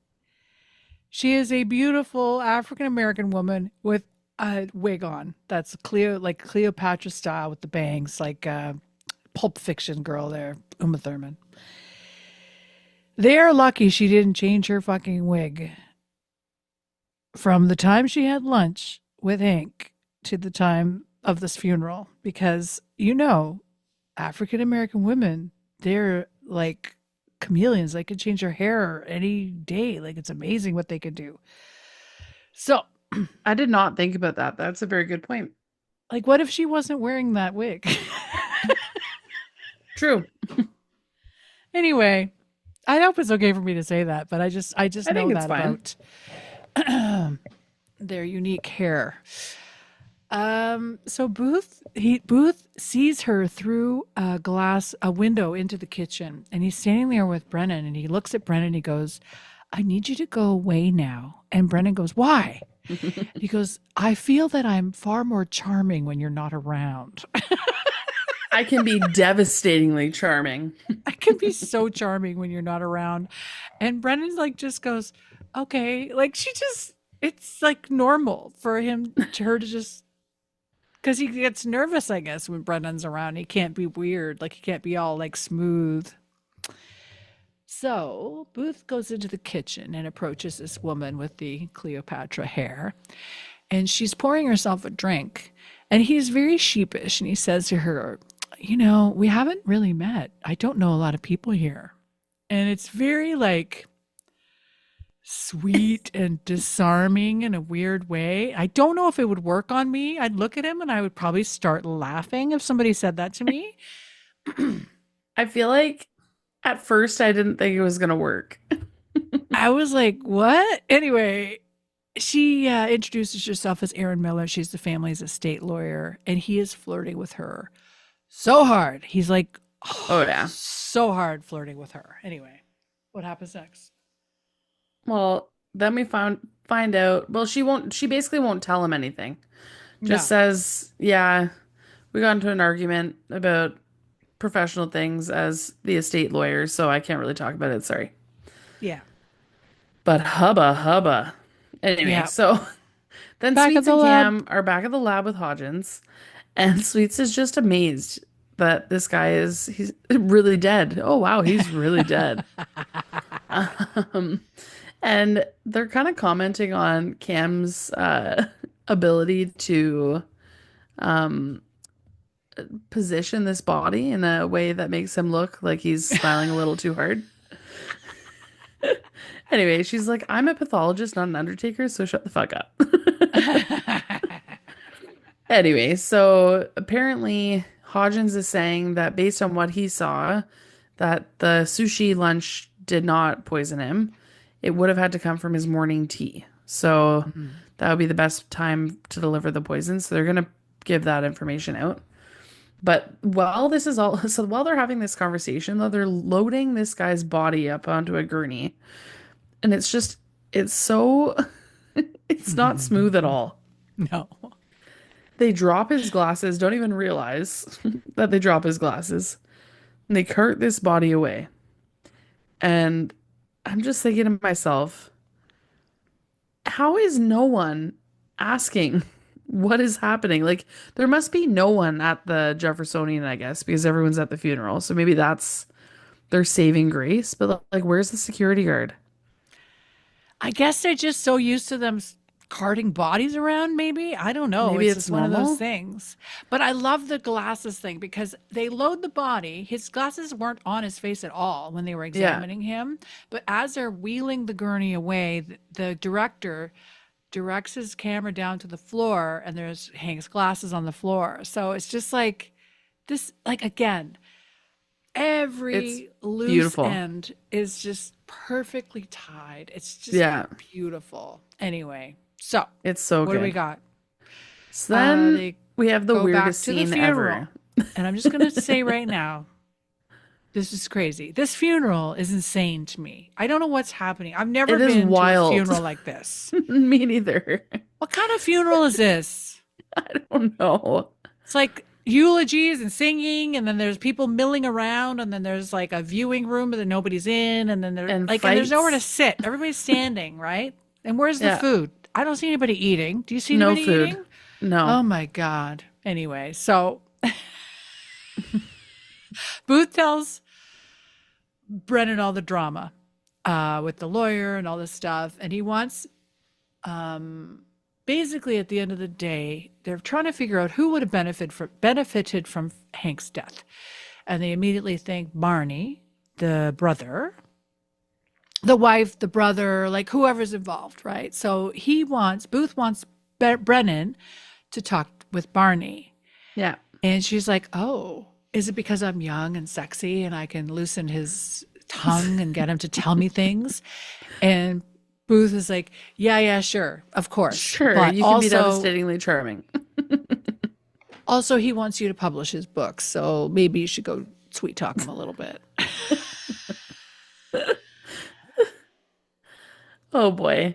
She is a beautiful African-American woman with a wig on. That's Cleopatra style with the bangs, like Pulp Fiction girl there, Uma Thurman. They are lucky she didn't change her fucking wig from the time she had lunch with Hank to the time of this funeral, because African-American women, they're like chameleons. They can change their hair any day. Like, it's amazing what they can do. So, I did not think about that. That's a very good point. like, what if she wasn't wearing that wig? True. Anyway, I hope it's okay for me to say that, but I just I know think it's that fine. about their unique hair. So Booth sees her through a window into the kitchen, and he's standing there with Brennan, and he looks at Brennan and he goes, "I need you to go away now." And Brennan goes, "Why?" He goes, "I feel that I'm far more charming when you're not around." I can be devastatingly charming. I can be so charming when you're not around. And Brennan like just goes, "Okay." Like it's like normal for her to just, because he gets nervous, I guess, when Brennan's around. He can't be weird. Like, he can't be all like smooth. So Booth goes into the kitchen and approaches this woman with the Cleopatra hair. And she's pouring herself a drink. And he's very sheepish. And he says to her, "We haven't really met. I don't know a lot of people here." And it's very like sweet and disarming in a weird way. I don't know if it would work on me. I'd look at him and I would probably start laughing if somebody said that to me. I feel like at first I didn't think it was going to work. I was like, what? Anyway, she introduces herself as Erin Miller. She's the family's estate lawyer, and he is flirting with her so hard. He's like, Oh, yeah. so hard flirting with her. Anyway, what happens next? Well, then we find out, well, she basically won't tell him anything. Just says, "Yeah, we got into an argument about professional things as the estate lawyer, so I can't really talk about it, sorry." Yeah. But hubba. Anyway, Yeah. so then Back at Sweets the and lab. Cam are back at the lab with Hodgins, and Sweets is just amazed that this guy he's really dead. Oh, wow, he's really dead. And they're kind of commenting on Cam's ability to position this body in a way that makes him look like he's smiling a little too hard. Anyway, she's like, "I'm a pathologist, not an undertaker, so shut the fuck up." Anyway, so apparently Hodgins is saying that based on what he saw, that the sushi lunch did not poison him. It would have had to come from his morning tea. So that would be the best time to deliver the poison. So they're going to give that information out. But while they're having this conversation, though, they're loading this guy's body up onto a gurney. And it's so, it's not smooth at all. No. They drop his glasses, don't even realize that they drop his glasses. And they cart this body away. And I'm just thinking to myself, how is no one asking what is happening? Like, there must be no one at the Jeffersonian, I guess, because everyone's at the funeral. So maybe that's their saving grace. But like, where's the security guard? I guess they're just so used to them carting bodies around, maybe. I don't know. Maybe it's it's just one of normal. those things. But I love the glasses thing because they load the body. His glasses weren't on his face at all when they were examining him. But as they're wheeling the gurney away, the director directs his camera down to the floor and hangs glasses on the floor. So it's just like this, like, again, every loose beautiful. end is just perfectly tied. It's just beautiful. Anyway, so It's so what good. do we got? So then They we have the go back weirdest to the scene funeral. ever. And I'm just going to say right now, this is crazy. This funeral is insane to me. I don't know what's happening. I've never It is been wild. to a funeral like this. Me neither. What kind of funeral is this? I don't know. It's like eulogies and singing, and then there's people milling around, and then there's like a viewing room that nobody's in, and then And there's nowhere to fights. sit. Everybody's standing, right? And where's the Yeah. food? I don't see anybody eating. Do you see No anybody food. eating? No. Oh my God. Anyway, so Booth tells Brennan all the drama with the lawyer and all this stuff. And he wants, basically at the end of the day, they're trying to figure out who would have benefited from Hank's death. And they immediately think Barney, the brother, the wife, the brother, like whoever's involved, right? So Booth wants Brennan to talk with Barney. Yeah. And she's like, oh, is it because I'm young and sexy and I can loosen his tongue and get him to tell me things? And Booth is like, yeah, sure, of course. Sure, But you can also, be devastatingly charming. also, he wants you to publish his books, so maybe you should go sweet talk him a little bit. Oh boy.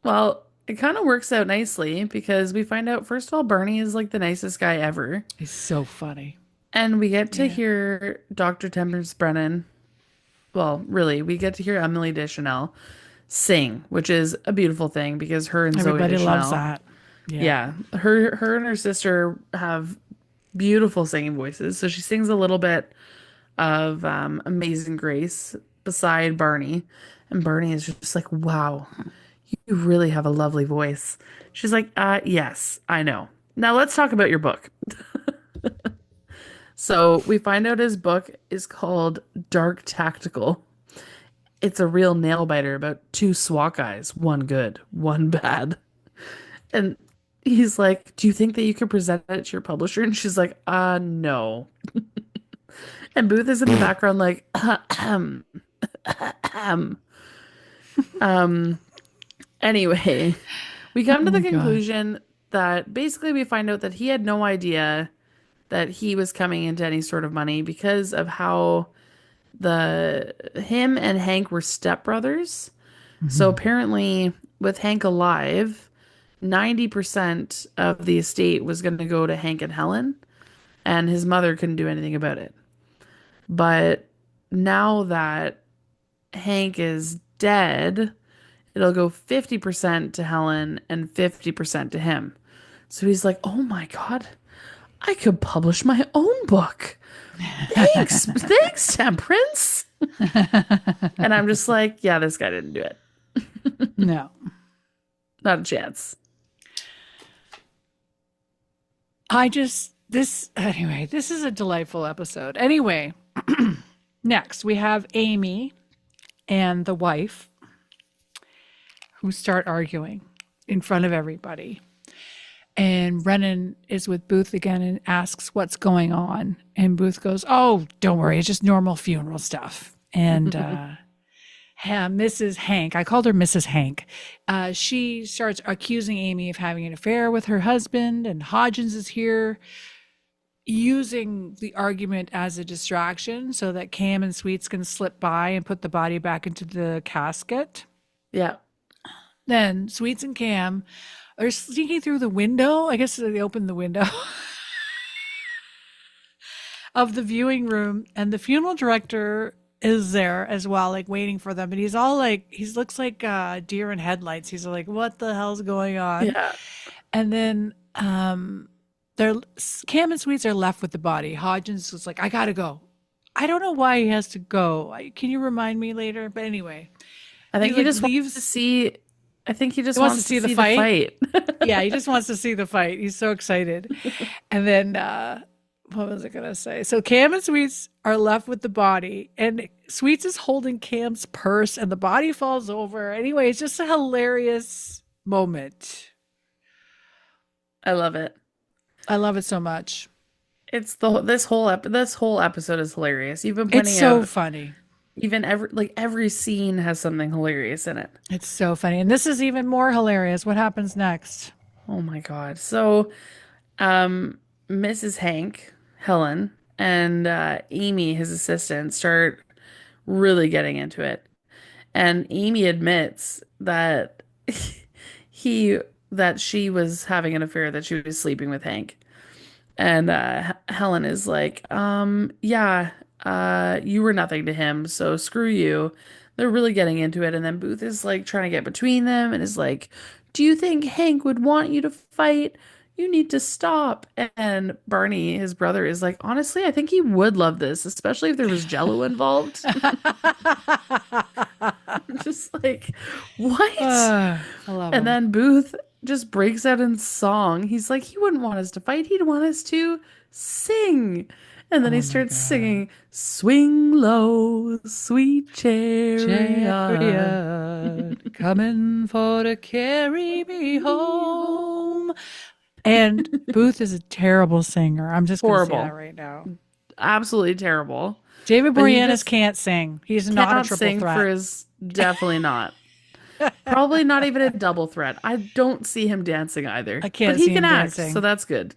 Well, it kind of works out nicely because we find out, first of all, Barney is like the nicest guy ever. He's so funny. And we get to hear Dr. Tempest Brennan. Well, really, we get to hear Emily Deschanel sing, which is a beautiful thing because her and Everybody Zoe loves Deschanel, that. yeah, her and her sister have beautiful singing voices. So she sings a little bit of Amazing Grace beside Barney, and Barney is just like, wow, you really have a lovely voice. She's like, yes, I know. Now let's talk about your book. So we find out his book is called Dark Tactical. It's a real nail biter about two SWAT guys, one good, one bad. And he's like, do you think that you could present it to your publisher? And she's like, no. And Booth is in the background like, Anyway, we come to the conclusion that basically we find out that he had no idea that he was coming into any sort of money because of how him and Hank were stepbrothers. So apparently with Hank alive, 90% of the estate was going to go to Hank and Helen, and his mother couldn't do anything about it. But now that Hank is dead, it'll go 50% to Helen and 50% to him. So he's like, oh my God, I could publish my own book. Thanks, Temperance. And I'm just like, yeah, this guy didn't do it. No. Not a chance. This is a delightful episode. Anyway, next we have Amy and the wife who start arguing in front of everybody. And Brennan is with Booth again and asks what's going on. And Booth goes, oh, don't worry, it's just normal funeral stuff. And Mrs. Hank, I called her Mrs. Hank, she starts accusing Amy of having an affair with her husband, and Hodgins is here using the argument as a distraction so that Cam and Sweets can slip by and put the body back into the casket. Yeah. Then Sweets and Cam are sneaking through the window. I guess they opened the window of the viewing room, and the funeral director is there as well, like waiting for them. And he's all like, he looks like deer in headlights. He's like, what the hell's going on? Yeah. And then Cam and Sweets are left with the body. Hodgins was like, I gotta go. I don't know why he has to go. Can you remind me later? But anyway, I think he just wants to see. I think he just wants to see the fight. Yeah, he just wants to see the fight. He's so excited. And then, what was I going to say? So Cam and Sweets are left with the body, and Sweets is holding Cam's purse, and the body falls over. Anyway, it's just a hilarious moment. I love it. I love it so much. It's this whole episode is hilarious. You've been pointing It's so out funny. even every scene has something hilarious in it. It's so funny. And this is even more hilarious. What happens next? Oh my God. So, Mrs. Hank, Helen, and Amy, his assistant, start really getting into it. And Amy admits that she was having an affair, that she was sleeping with Hank. And Helen is like, yeah, you were nothing to him, so screw you. They're really getting into it. And then Booth is like trying to get between them and is like, do you think Hank would want you to fight? You need to stop. And Barney, his brother, is like, honestly, I think he would love this, especially if there was Jello involved. I'm just like, what? I love And him. then Booth just breaks out in song. He's like, he wouldn't want us to fight. He'd want us to sing. And then Oh he my starts God. singing, "Swing low, sweet chariot." Chariot coming for to carry me home. And Booth is a terrible singer. I'm just going to say Horrible. that right now. Absolutely terrible. David But he Boreanaz just can't sing. He's not a cannot triple sing for threat. his, definitely not. Probably not even a double threat. I don't see him dancing either. I can't But he see can him act, dancing. so that's good.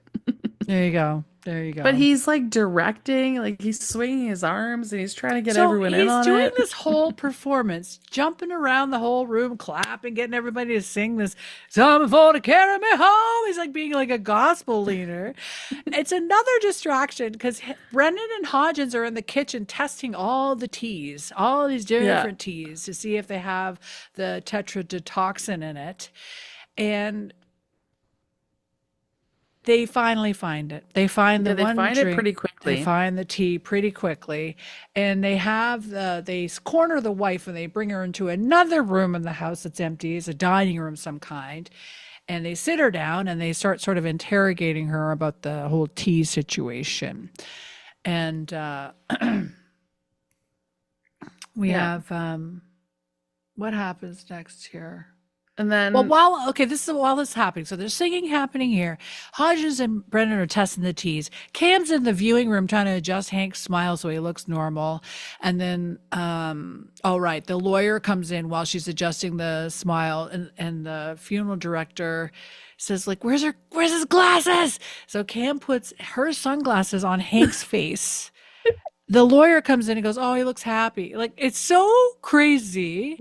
There you go. There you go. But he's like directing, like he's swinging his arms and he's trying to get so everyone in he's on doing it. this whole performance, jumping around the whole room, clapping, getting everybody to sing this "Time for to carry me home." He's like being like a gospel leader. It's another distraction because Brennan and Hodgins are in the kitchen testing all the teas, all these different teas to see if they have the tetrodotoxin in it, and they finally find it. They find the Yeah, they one find it drink. pretty They quickly. find the tea pretty quickly, and they have they corner the wife and they bring her into another room in the house that's empty. It's a dining room of some kind, and they sit her down and they start sort of interrogating her about the whole tea situation. And we Yeah. have what happens next here? And then Well, this is while this is happening. So there's singing happening here. Hodges and Brennan are testing the teas. Cam's in the viewing room trying to adjust Hank's smile so he looks normal. And then, the lawyer comes in while she's adjusting the smile, and the funeral director says, like, where's his glasses? So Cam puts her sunglasses on Hank's face. The lawyer comes in and goes, "Oh, he looks happy." Like, it's so crazy.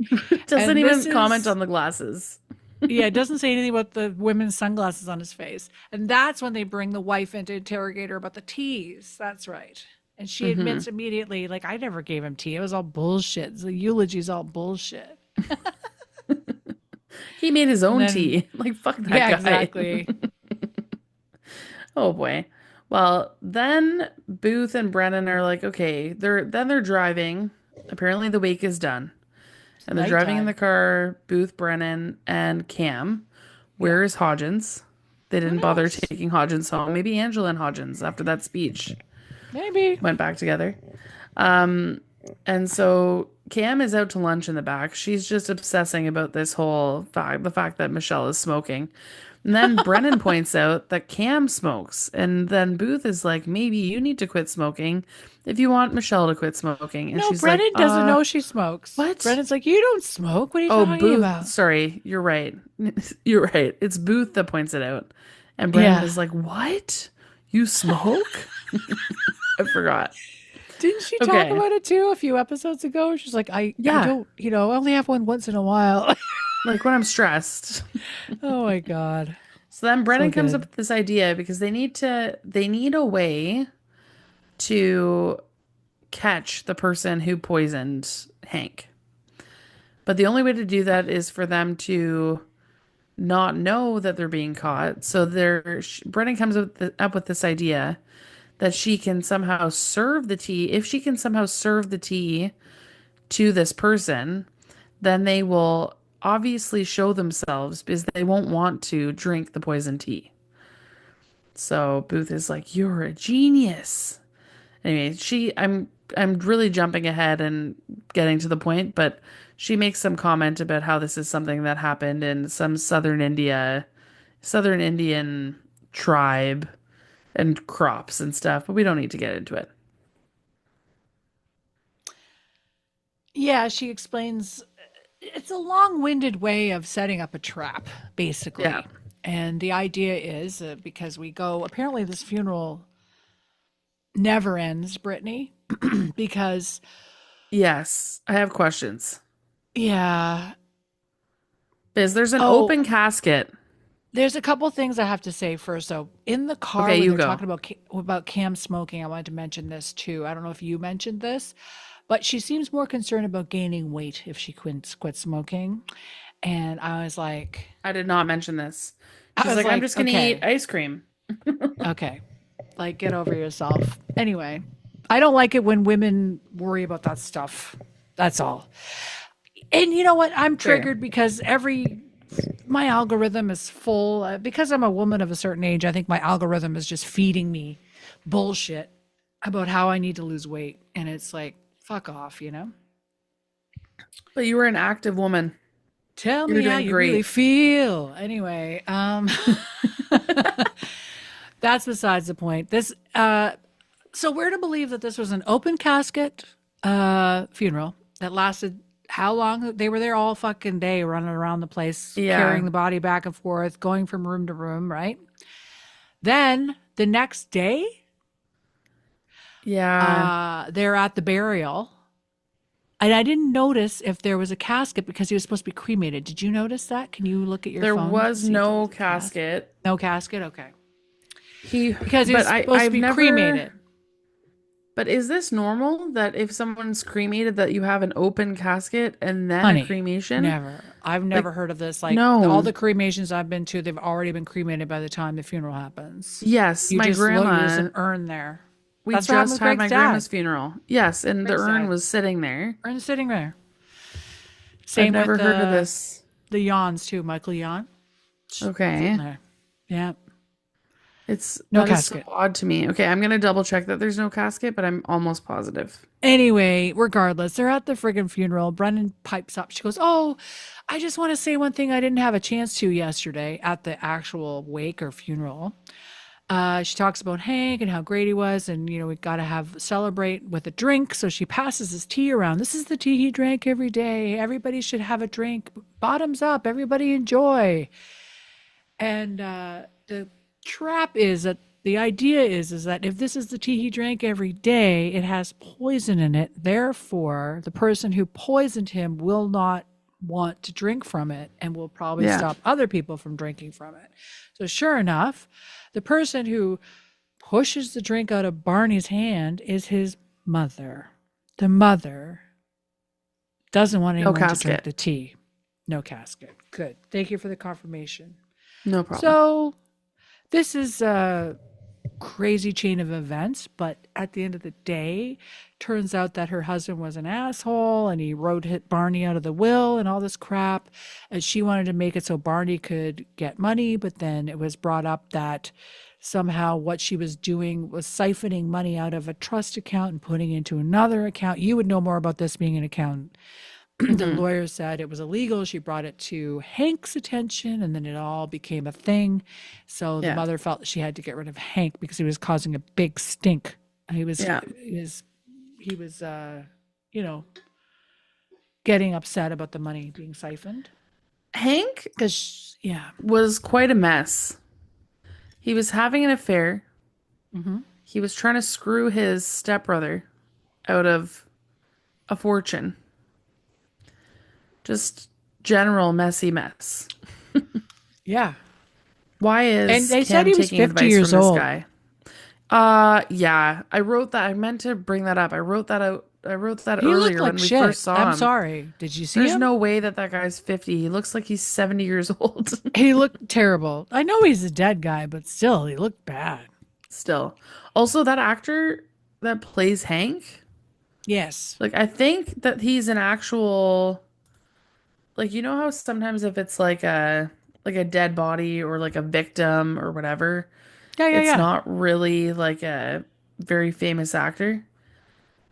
doesn't and even this comment is- on the glasses. Yeah, it doesn't say anything about the women's sunglasses on his face. And that's when they bring the wife in to interrogate her about the teas. That's right. And she admits immediately, like, I never gave him tea. It was all bullshit. The eulogy's all bullshit. He made his own then- tea. Like, fuck that Yeah, guy. exactly. Oh boy. Well, then Booth and Brennan are like, okay, they're driving. Apparently the wake is done. And they're driving in the car, Booth, Brennan, and Cam. Where is Hodgins? They didn't bother taking Hodgins home. Maybe Angela and Hodgins, after that speech, Maybe. went back together. And so Cam is out to lunch in the back. She's just obsessing about this whole the fact that Michelle is smoking. And then Brennan points out that Cam smokes. And then Booth is like, maybe you need to quit smoking if you want Michelle to quit smoking. And No, she's Brennan like, doesn't know she smokes. what? Brennan's like, you don't smoke. What are you Oh, talking Booth. about? Sorry, you're right. You're right. It's Booth that points it out. And Brennan Yeah. is like, what? You smoke? I forgot. Didn't she talk Okay. about it too a few episodes ago? She's like, I Yeah. don't, I only have one once in a while. Like when I'm stressed. Oh my God. So then Brennan comes good. up with this idea because they need a way to catch the person who poisoned Hank. But the only way to do that is for them to not know that they're being caught. So Brennan comes up with this idea that she can somehow serve the tea. If she can somehow serve the tea to this person, then they will obviously show themselves because they won't want to drink the poison tea. So Booth is like, "You're a genius." Anyway, I'm really jumping ahead and getting to the point, but she makes some comment about how this is something that happened in some southern Indian tribe and crops and stuff, but we don't need to get into it. Yeah, she explains it's a long-winded way of setting up a trap, basically. Yeah. And the idea is because apparently this funeral never ends, Brittany, because Yes, I have questions. yeah, Biz, there's an Oh. open casket. there's a couple things I have to say first. So in the car, Okay, when you they're go. talking about Cam smoking, I wanted to mention this too. I don't know if you mentioned this, but she seems more concerned about gaining weight if she quit smoking. And I was like, I did not mention this. I She's was like, I'm like, just going to okay. eat ice cream. okay, like get over yourself. Anyway, I don't like it when women worry about that stuff. That's all. And you know what? I'm Fair. triggered because my algorithm is full because I'm a woman of a certain age. I think my algorithm is just feeding me bullshit. about how I need to lose weight. And it's like, fuck off, you know? But you were an active woman. Tell You're me how doing you great. really feel. Anyway, that's besides the point. This, so we're to believe that this was an open casket funeral that lasted how long? They were there all fucking day running around the place, Yeah. carrying the body back and forth, going from room to room, right? Then the next day, Yeah. they're at the burial. And I didn't notice if there was a casket because he was supposed to be cremated. Did you notice that? Can you look at your There phone? was See if no there was a casket. No casket? Okay. He Because he was but supposed to I've be never, cremated. But is this normal that if someone's cremated that you have an open casket and then Honey, a cremation? never. I've never heard of this. Like no. all the cremations I've been to, they've already been cremated by the time the funeral happens. Yes, You my just look, there's grandma. an urn there. We That's what happened just with had Greg's my dad. grandma's funeral. Yes, and the Greg's urn dad. was sitting there. Urn sitting there. I've Same never with heard of this. the Yawns too, Michael Yawn. Okay. Sitting there. Yeah. It's No that is so casket. odd to me. Okay, I'm gonna double check that there's no casket, but I'm almost positive. Anyway, regardless, they're at the friggin' funeral. Brennan pipes up. She goes, "Oh, I just want to say one thing I didn't have a chance to yesterday at the actual wake or funeral." She talks about Hank and how great he was, and we got to celebrate with a drink. So she passes his tea around. This is the tea he drank every day. Everybody should have a drink. Bottoms up. Everybody enjoy. And the trap is that the idea is that if this is the tea he drank every day, it has poison in it. Therefore, the person who poisoned him will not want to drink from it and will probably stop other people from drinking from it. So sure enough, the person who pushes the drink out of Barney's hand is his mother. The mother doesn't want anyone to drink the tea. No casket. Good. Thank you for the confirmation. No problem. So this is a crazy chain of events, but at the end of the day, turns out that her husband was an asshole and he hit Barney out of the will and all this crap. And she wanted to make it so Barney could get money, but then it was brought up that somehow what she was doing was siphoning money out of a trust account and putting into another account. You would know more about this being an accountant. The lawyer said it was illegal. She brought it to Hank's attention, and then it all became a thing. So the mother felt that she had to get rid of Hank because he was causing a big stink. He was getting upset about the money being siphoned. Hank Because was quite a mess. He was having an affair. Mm-hmm. He was trying to screw his stepbrother out of a fortune. Just general messy mess. Yeah. Why is And they said Cam he was taking 50 advice years from this old. guy? Yeah. I wrote that. I meant to bring that up. I wrote that out. I wrote that He earlier looked like when we shit. first saw him. I'm sorry. Did you see There's him? no way that guy's 50. He looks like he's 70 years old. He looked terrible. I know he's a dead guy, but still, he looked bad. Still. Also, that actor that plays Hank, Yes. like, I think that he's an actual, like, you know how sometimes if it's like a dead body or like a victim or whatever, it's not really like a very famous actor.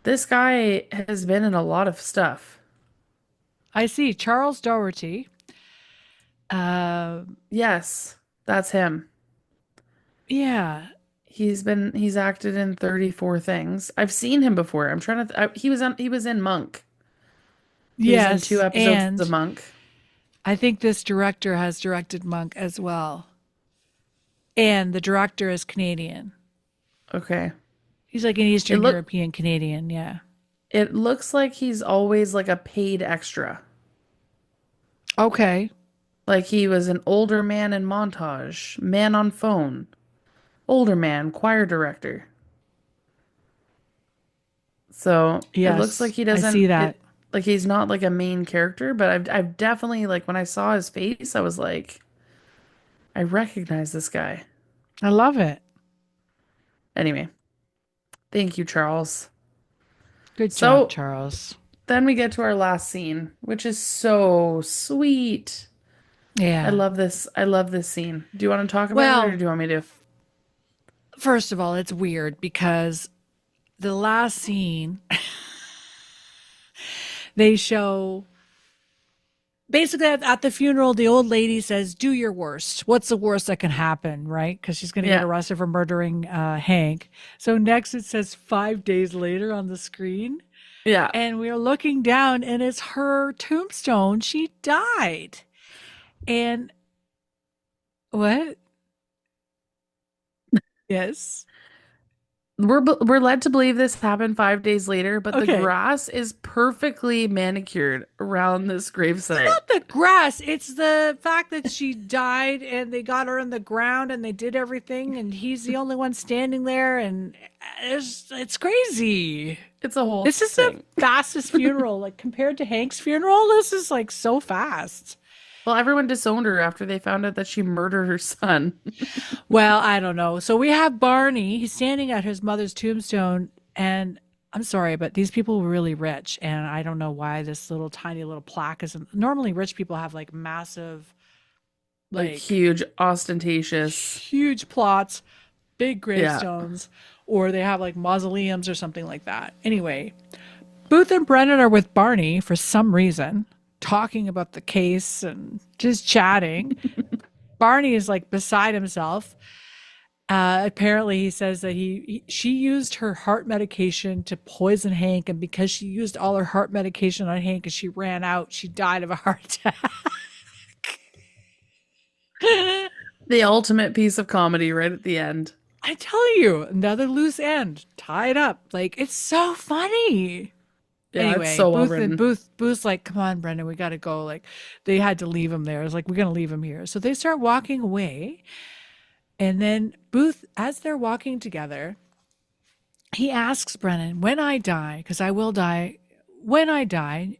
This guy has been in a lot of stuff. I see. Charles Doherty. Yes, that's him. Yeah. He's acted in 34 things. I've seen him before. I'm trying to he was in Monk. He was in 2 episodes of Monk. I think this director has directed Monk as well. And the director is Canadian. Okay. He's like an Eastern European Canadian, yeah. It looks like he's always like a paid extra. Okay. Like he was an older man in Montage, man on phone, older man, choir director. So it looks like he doesn't. I see that. Like he's not like a main character, but I've definitely, like, when I saw his face, I was like, I recognize this guy. I love it. Anyway, thank you, Charles. Good job, Charles. Then we get to our last scene, which is so sweet. Yeah. I love this. I love this scene. Do you want to talk about it, or do you want me to? First of all, it's weird because the last scene, they show basically at the funeral, the old lady says, do your worst. What's the worst that can happen, right? Because she's going to get Yeah. arrested for murdering Hank. So next it says 5 days later on the screen. Yeah. And we're looking down and it's her tombstone. She died. And what? Yes. We're led to believe this happened 5 days later, but the Okay. grass is perfectly manicured around this gravesite. Not the grass. It's the fact that she died and they got her in the ground and they did everything and he's the only one standing there and it's crazy. It's a whole This is thing. the fastest funeral. Like compared to Hank's funeral, this is like so fast. Well, everyone disowned her after they found out that she murdered her son. Well, I don't know. So we have Barney. He's standing at his mother's tombstone and I'm sorry, but these people were really rich, and I don't know why this little tiny little plaque isn't. Normally, rich people have like massive, Like huge, ostentatious. huge plots, big gravestones, or they have like mausoleums or something like that. Anyway, Booth and Brennan are with Barney for some reason, talking about the case and just chatting. Barney is like beside himself. Apparently he says that she used her heart medication to poison Hank, and because she used all her heart medication on Hank and she ran out, she died of a heart attack. The ultimate piece of comedy right at the end. I tell you, another loose end tied up. Like, it's so funny. Yeah, Anyway, it's so well Booth written. and Booth's like, come on, Brendan, we got to go. Like, they had to leave him there. It's like, we're going to leave him here. So they start walking away. And then Booth, as they're walking together, he asks Brennan, when I die, because I will die, when I die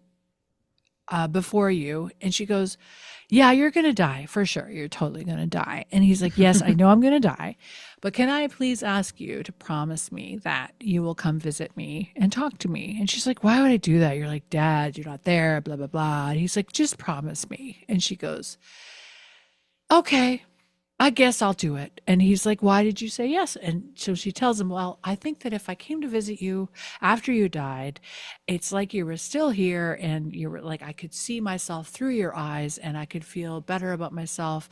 before you. And she goes, yeah, you're going to die for sure. You're totally going to die. And he's like, yes, I know I'm going to die. But can I please ask you to promise me that you will come visit me and talk to me? And she's like, why would I do that? You're like, Dad, you're not there, blah, blah, blah. And he's like, just promise me. And she goes, okay, I guess I'll do it. And he's like, why did you say yes? And so she tells him, well, I think that if I came to visit you after you died, it's like you were still here and you were like, I could see myself through your eyes and I could feel better about myself.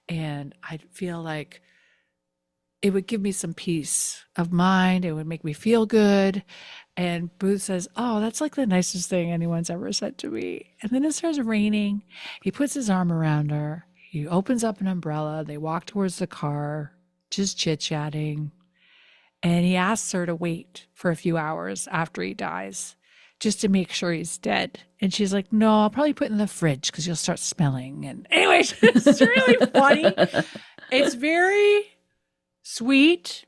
And I'd feel like it would give me some peace of mind. It would make me feel good. And Booth says, oh, that's like the nicest thing anyone's ever said to me. And then it starts raining. He puts his arm around her. He opens up an umbrella. They walk towards the car, just chit-chatting. And he asks her to wait for a few hours after he dies, just to make sure he's dead. And she's like, no, I'll probably put it in the fridge because you'll start smelling. And anyway, it's really funny. It's very sweet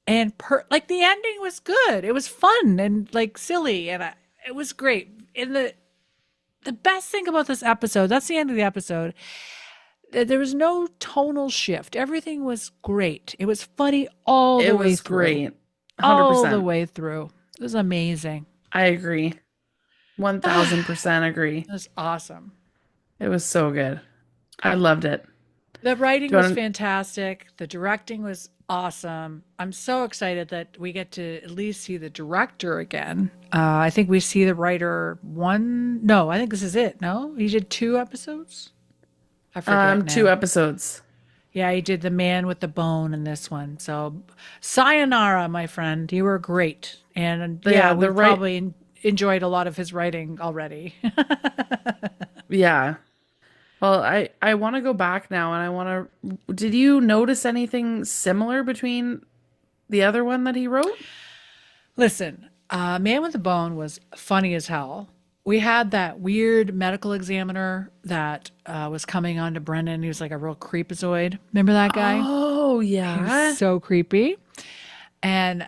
and like the ending was good. It was fun and like silly and it was great. And the best thing about this episode, that's the end of the episode. There was no tonal shift. Everything was great. It was funny all the way through. It was great. 100%. All the way through. It was amazing. I agree. 1000% agree. It was awesome. It was so good. I loved it. The writing was fantastic. The directing was awesome. I'm so excited that we get to at least see the director again. I think we see the writer I think this is it. No? He did 2 episodes? I forget 2 episodes. Yeah, he did The Man with the Bone in this one. So, sayonara, my friend. You were great. And yeah, we probably enjoyed a lot of his writing already. Yeah. Well, I want to go back now and did you notice anything similar between the other one that he wrote? Listen, Man with the Bone was funny as hell. We had that weird medical examiner that was coming on to Brennan. He was like a real creepazoid. Remember that guy? Oh, yeah. He was so creepy. And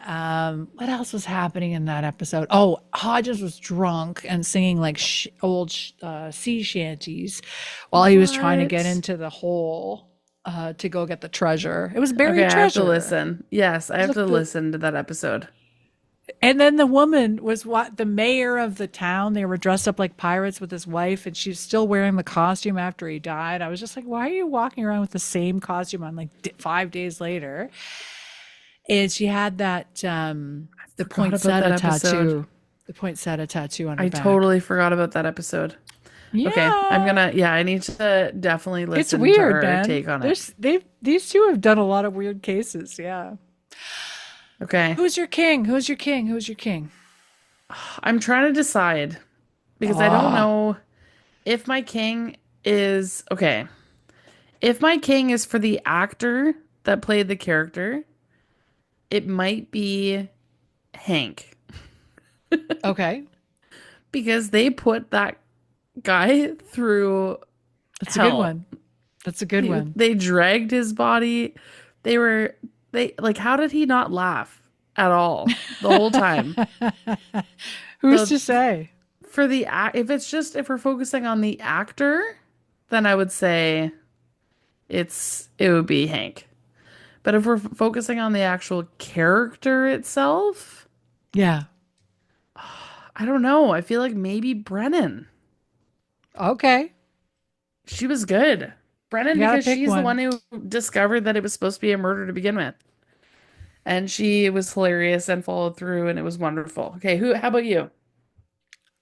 what else was happening in that episode? Oh, Hodges was drunk and singing like old sea shanties while he was trying to get into the hole to go get the treasure. It was buried treasure. I have to listen. Yes, I have to listen to that episode. And then the woman was the mayor of the town. They were dressed up like pirates with his wife, and she's still wearing the costume after he died. I was just like, why are you walking around with the same costume on like 5 days later? And she had that the forgot about poinsettia that episode. tattoo. The poinsettia tattoo on her I back. totally forgot about that episode. Yeah. Okay, I need to definitely It's listen to weird, her man. take on it. These two have done a lot of weird cases. Yeah. Okay, Who's your king? Who's your king? Who's your king? I'm trying to decide because I don't know if my king is okay. If my king is for the actor that played the character, it might be Hank Okay. because they put that guy through That's a good hell. one. That's a good one. They dragged his body. They like, how did he not laugh at all the whole time? Who's to say? For the if we're focusing on the actor, then I would say it would be Hank. But if we're focusing on the actual character itself, Yeah. I don't know. I feel like maybe Brennan. Okay. She was good. Brennan, You gotta because pick she's the one. one who discovered that it was supposed to be a murder to begin with. And she was hilarious and followed through, and it was wonderful. Okay, how about you?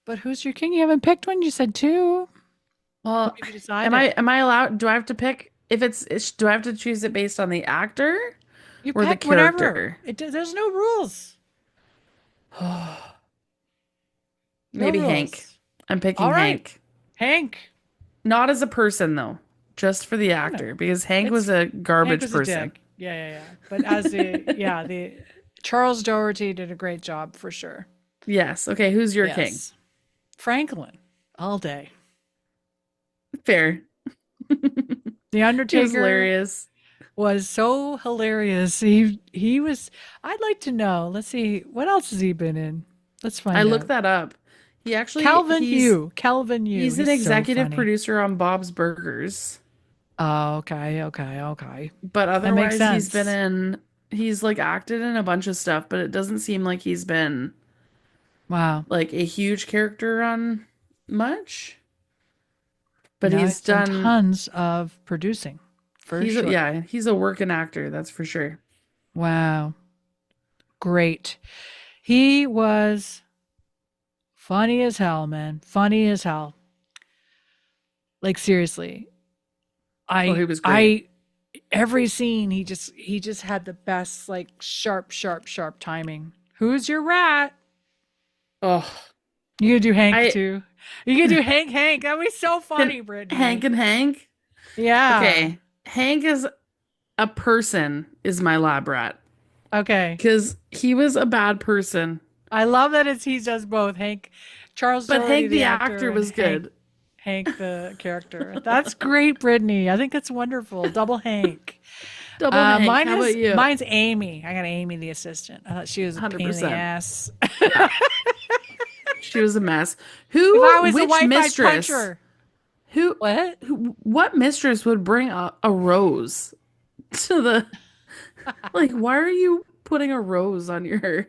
But who's your king? You haven't picked one. You said two. Well, Maybe decide am I allowed? Do I have to pick do I have to choose it based on the actor You or the pick whatever. character? There's no rules. Maybe rules. Hank. I'm picking All right. Hank. Hank. Not as a person though, just for the actor because Hank was a garbage Hank was a person. dick. Yeah. But as the Charles Doherty did a great job for sure. Yes. Okay, who's your king? Yes. Franklin, all day. Fair. The He was Undertaker hilarious. was so hilarious. He was. I'd like to know. Let's see what else has he been in. Let's find I out. looked that up. He actually Calvin he's, Hugh. Calvin Hugh. He's an so executive funny. producer on Bob's Burgers. Oh, okay. But otherwise sense. he's like acted in a bunch of stuff, but it doesn't seem like he's been Wow. like a huge character on much. But No, he's done tons of producing. For sure. He's a working actor, that's for sure. Wow. Great. He was funny as hell, man. Funny as hell. Like seriously. He was great. Every scene he just had the best like sharp timing. Who's your rat? Oh, You gonna do Hank too? You gonna do Hank? That was so funny, Brittany. Hank and Hank? Yeah. Okay. Hank is a person is my lab rat. Okay. Because he was a bad person. I love that he does both. Charles But Doherty, Hank the actor and was good. Hank the character. That's great, Brittany. I think that's wonderful. Double Hank. Double Hank. How about you? Mine's Amy. I got Amy the assistant. I thought she was a pain in the 100%. ass. She was a mess. If I was which a wife, mistress? I'd punch her. What mistress would bring a rose to the like? Why are you putting a rose on your?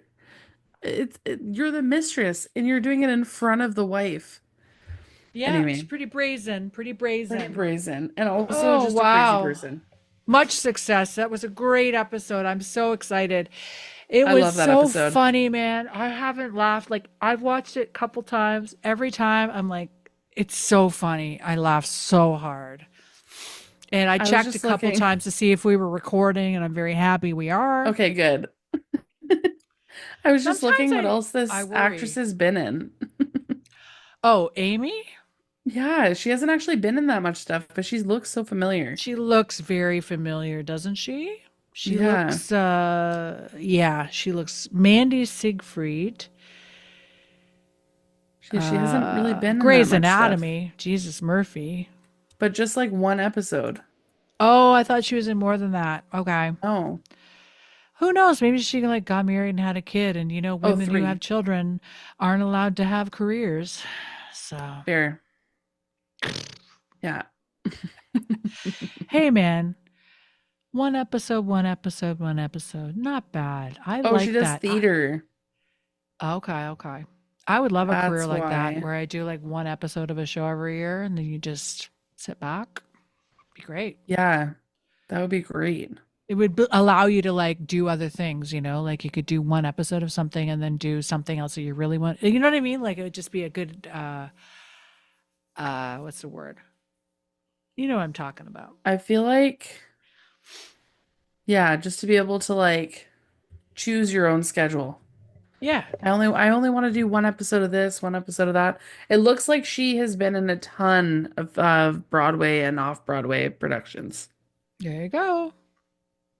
You're the mistress, and you're doing it in front of the wife. Yeah, Anyway. she's pretty brazen. Pretty brazen, and also just a crazy person. Much success. That was a great episode. I'm so excited. It I was love that so episode. funny, man. I haven't laughed. Like, I've watched it a couple times. Every time I'm like, it's so funny. I laughed so hard. And I was checked a just couple looking. times to see if we were recording, and I'm very happy we are. Okay, good. I was just Sometimes looking what else this I worry. actress has been in. Oh, Amy? Yeah, she hasn't actually been in that much stuff, but she looks so familiar. She looks very familiar, doesn't she? She Yeah. looks, she looks Mandy Siegfried. She hasn't really been in Grey's that much stuff. Anatomy. Jesus, Murphy. But just like one episode. Oh, I thought she was in more than that. Okay. Oh, Who knows? Maybe she like got married and had a kid, and women who 3. have children aren't allowed to have careers. So, fair. Yeah. hey, man, one episode. Not bad. I Oh, like she does that. theater. Okay. I would love a career That's like why. that, where I do like one episode of a show every year, and then you just sit back. Be great. Yeah, that would be great. It would allow you to like do other things, like you could do one episode of something and then do something else that you really want. You know what I mean? Like it would just be a good, what's the word? You know what I'm talking about. I feel like, yeah, just to be able to like choose your own schedule. Yeah. I only want to do one episode of this, one episode of that. It looks like she has been in a ton of Broadway and off-Broadway productions. There you go.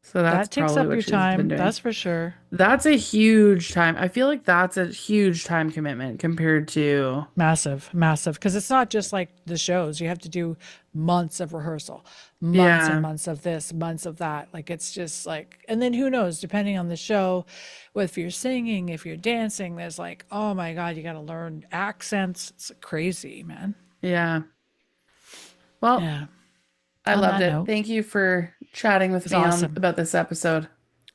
So that's That takes probably up what your she's been time. doing. That's for sure. That's a huge time. I feel like that's a huge time commitment compared to Massive. Because it's not just like the shows. You have to do months of rehearsal, months Yeah. and months of this, months of that. Like it's just like, and then who knows, depending on the show, if you're singing, if you're dancing, there's like, oh my God, you got to learn accents. It's crazy, man. Yeah. Well, Yeah. I On loved that it. note, Thank you for chatting with was me awesome. about this episode.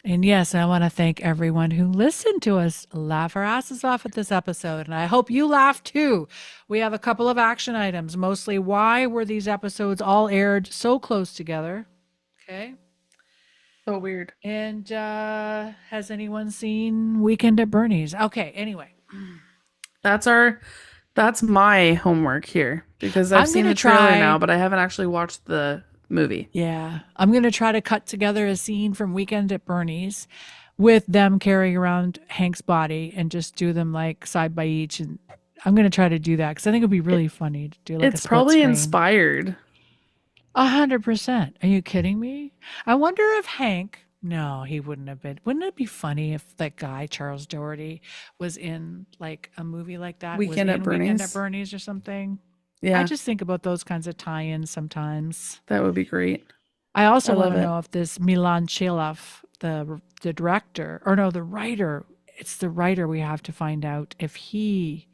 And yes, I want to thank everyone who listened to us laugh our asses off at this episode. And I hope you laughed too. We have a couple of action items, mostly why were these episodes all aired so close together? Okay. So weird. And has anyone seen Weekend at Bernie's? Okay, anyway. That's my homework here because I've I'm seen gonna the trailer try- now, but I haven't actually watched the movie. Yeah. I'm going to try to cut together a scene from Weekend at Bernie's with them carrying around Hank's body and just do them like side by each. And I'm going to try to do that because I think it'd be really funny to do like a It's split probably screen. inspired. 100%. Are you kidding me? I wonder if Hank, no, he wouldn't have been. Wouldn't it be funny if that guy, Charles Doherty, was in like a movie like that? Weekend at Weekend Bernie's? at Bernie's or something? Yeah, I just think about those kinds of tie-ins sometimes. that would be great. I also I want love to it. know if this Milan Chelov, the director, or no, the writer, it's the writer we have to find out if he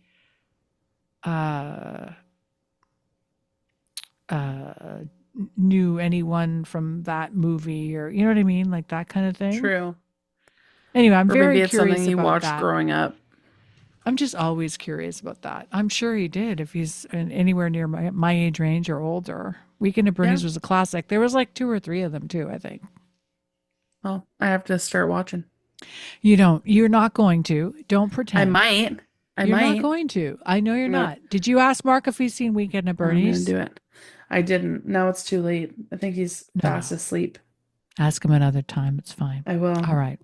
knew anyone from that movie or, you know what I mean? Like that kind of thing. True. Anyway, I'm Or very maybe it's curious something you about watched that. growing up. I'm just always curious about that. I'm sure he did if he's anywhere near my age range or older. Weekend at Bernie's Yeah. was a classic. There was like 2 or 3 of them too, I think. Well, I have to start watching. You're not going to. Don't I pretend. might. You're not going to. I know you're No. not. Did you ask Mark if he's seen Weekend at I'm gonna Bernie's? do it. I didn't. Now it's too late. I think he's No. fast asleep. Ask him another time. It's fine. I will. All right.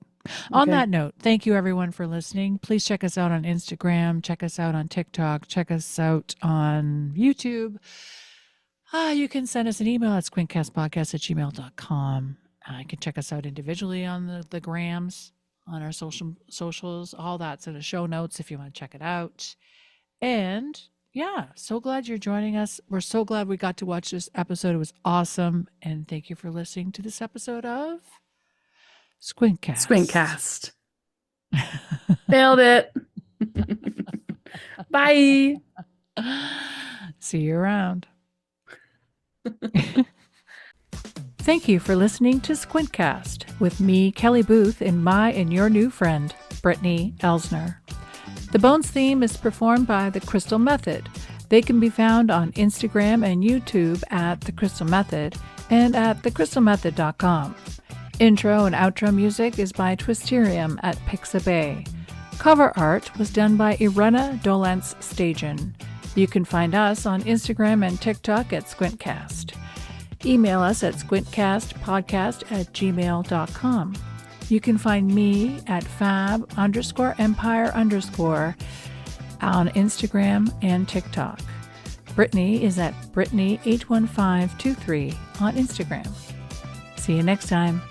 On Okay. that note, thank you everyone for listening. Please check us out on Instagram. Check us out on TikTok. Check us out on YouTube. You can send us an email at squintcastpodcast@gmail.com. You can check us out individually on the grams, on our socials. All that's in the show notes if you want to check it out. And yeah, so glad you're joining us. We're so glad we got to watch this episode. It was awesome. And thank you for listening to this episode of Squintcast. Squintcast. Nailed it. Bye. See you around. Thank you for listening to Squintcast with me, Kelly Booth, and your new friend, Brittany Elsner. The Bones theme is performed by The Crystal Method. They can be found on Instagram and YouTube at The Crystal Method and at thecrystalmethod.com. Intro and outro music is by Twisterium at Pixabay. Cover art was done by Irena Dolenc-Stajan. You can find us on Instagram and TikTok at Squintcast. Email us at squintcastpodcast@gmail.com. You can find me at fab_empire_ on Instagram and TikTok. Brittany is at Brittany81523 on Instagram. See you next time.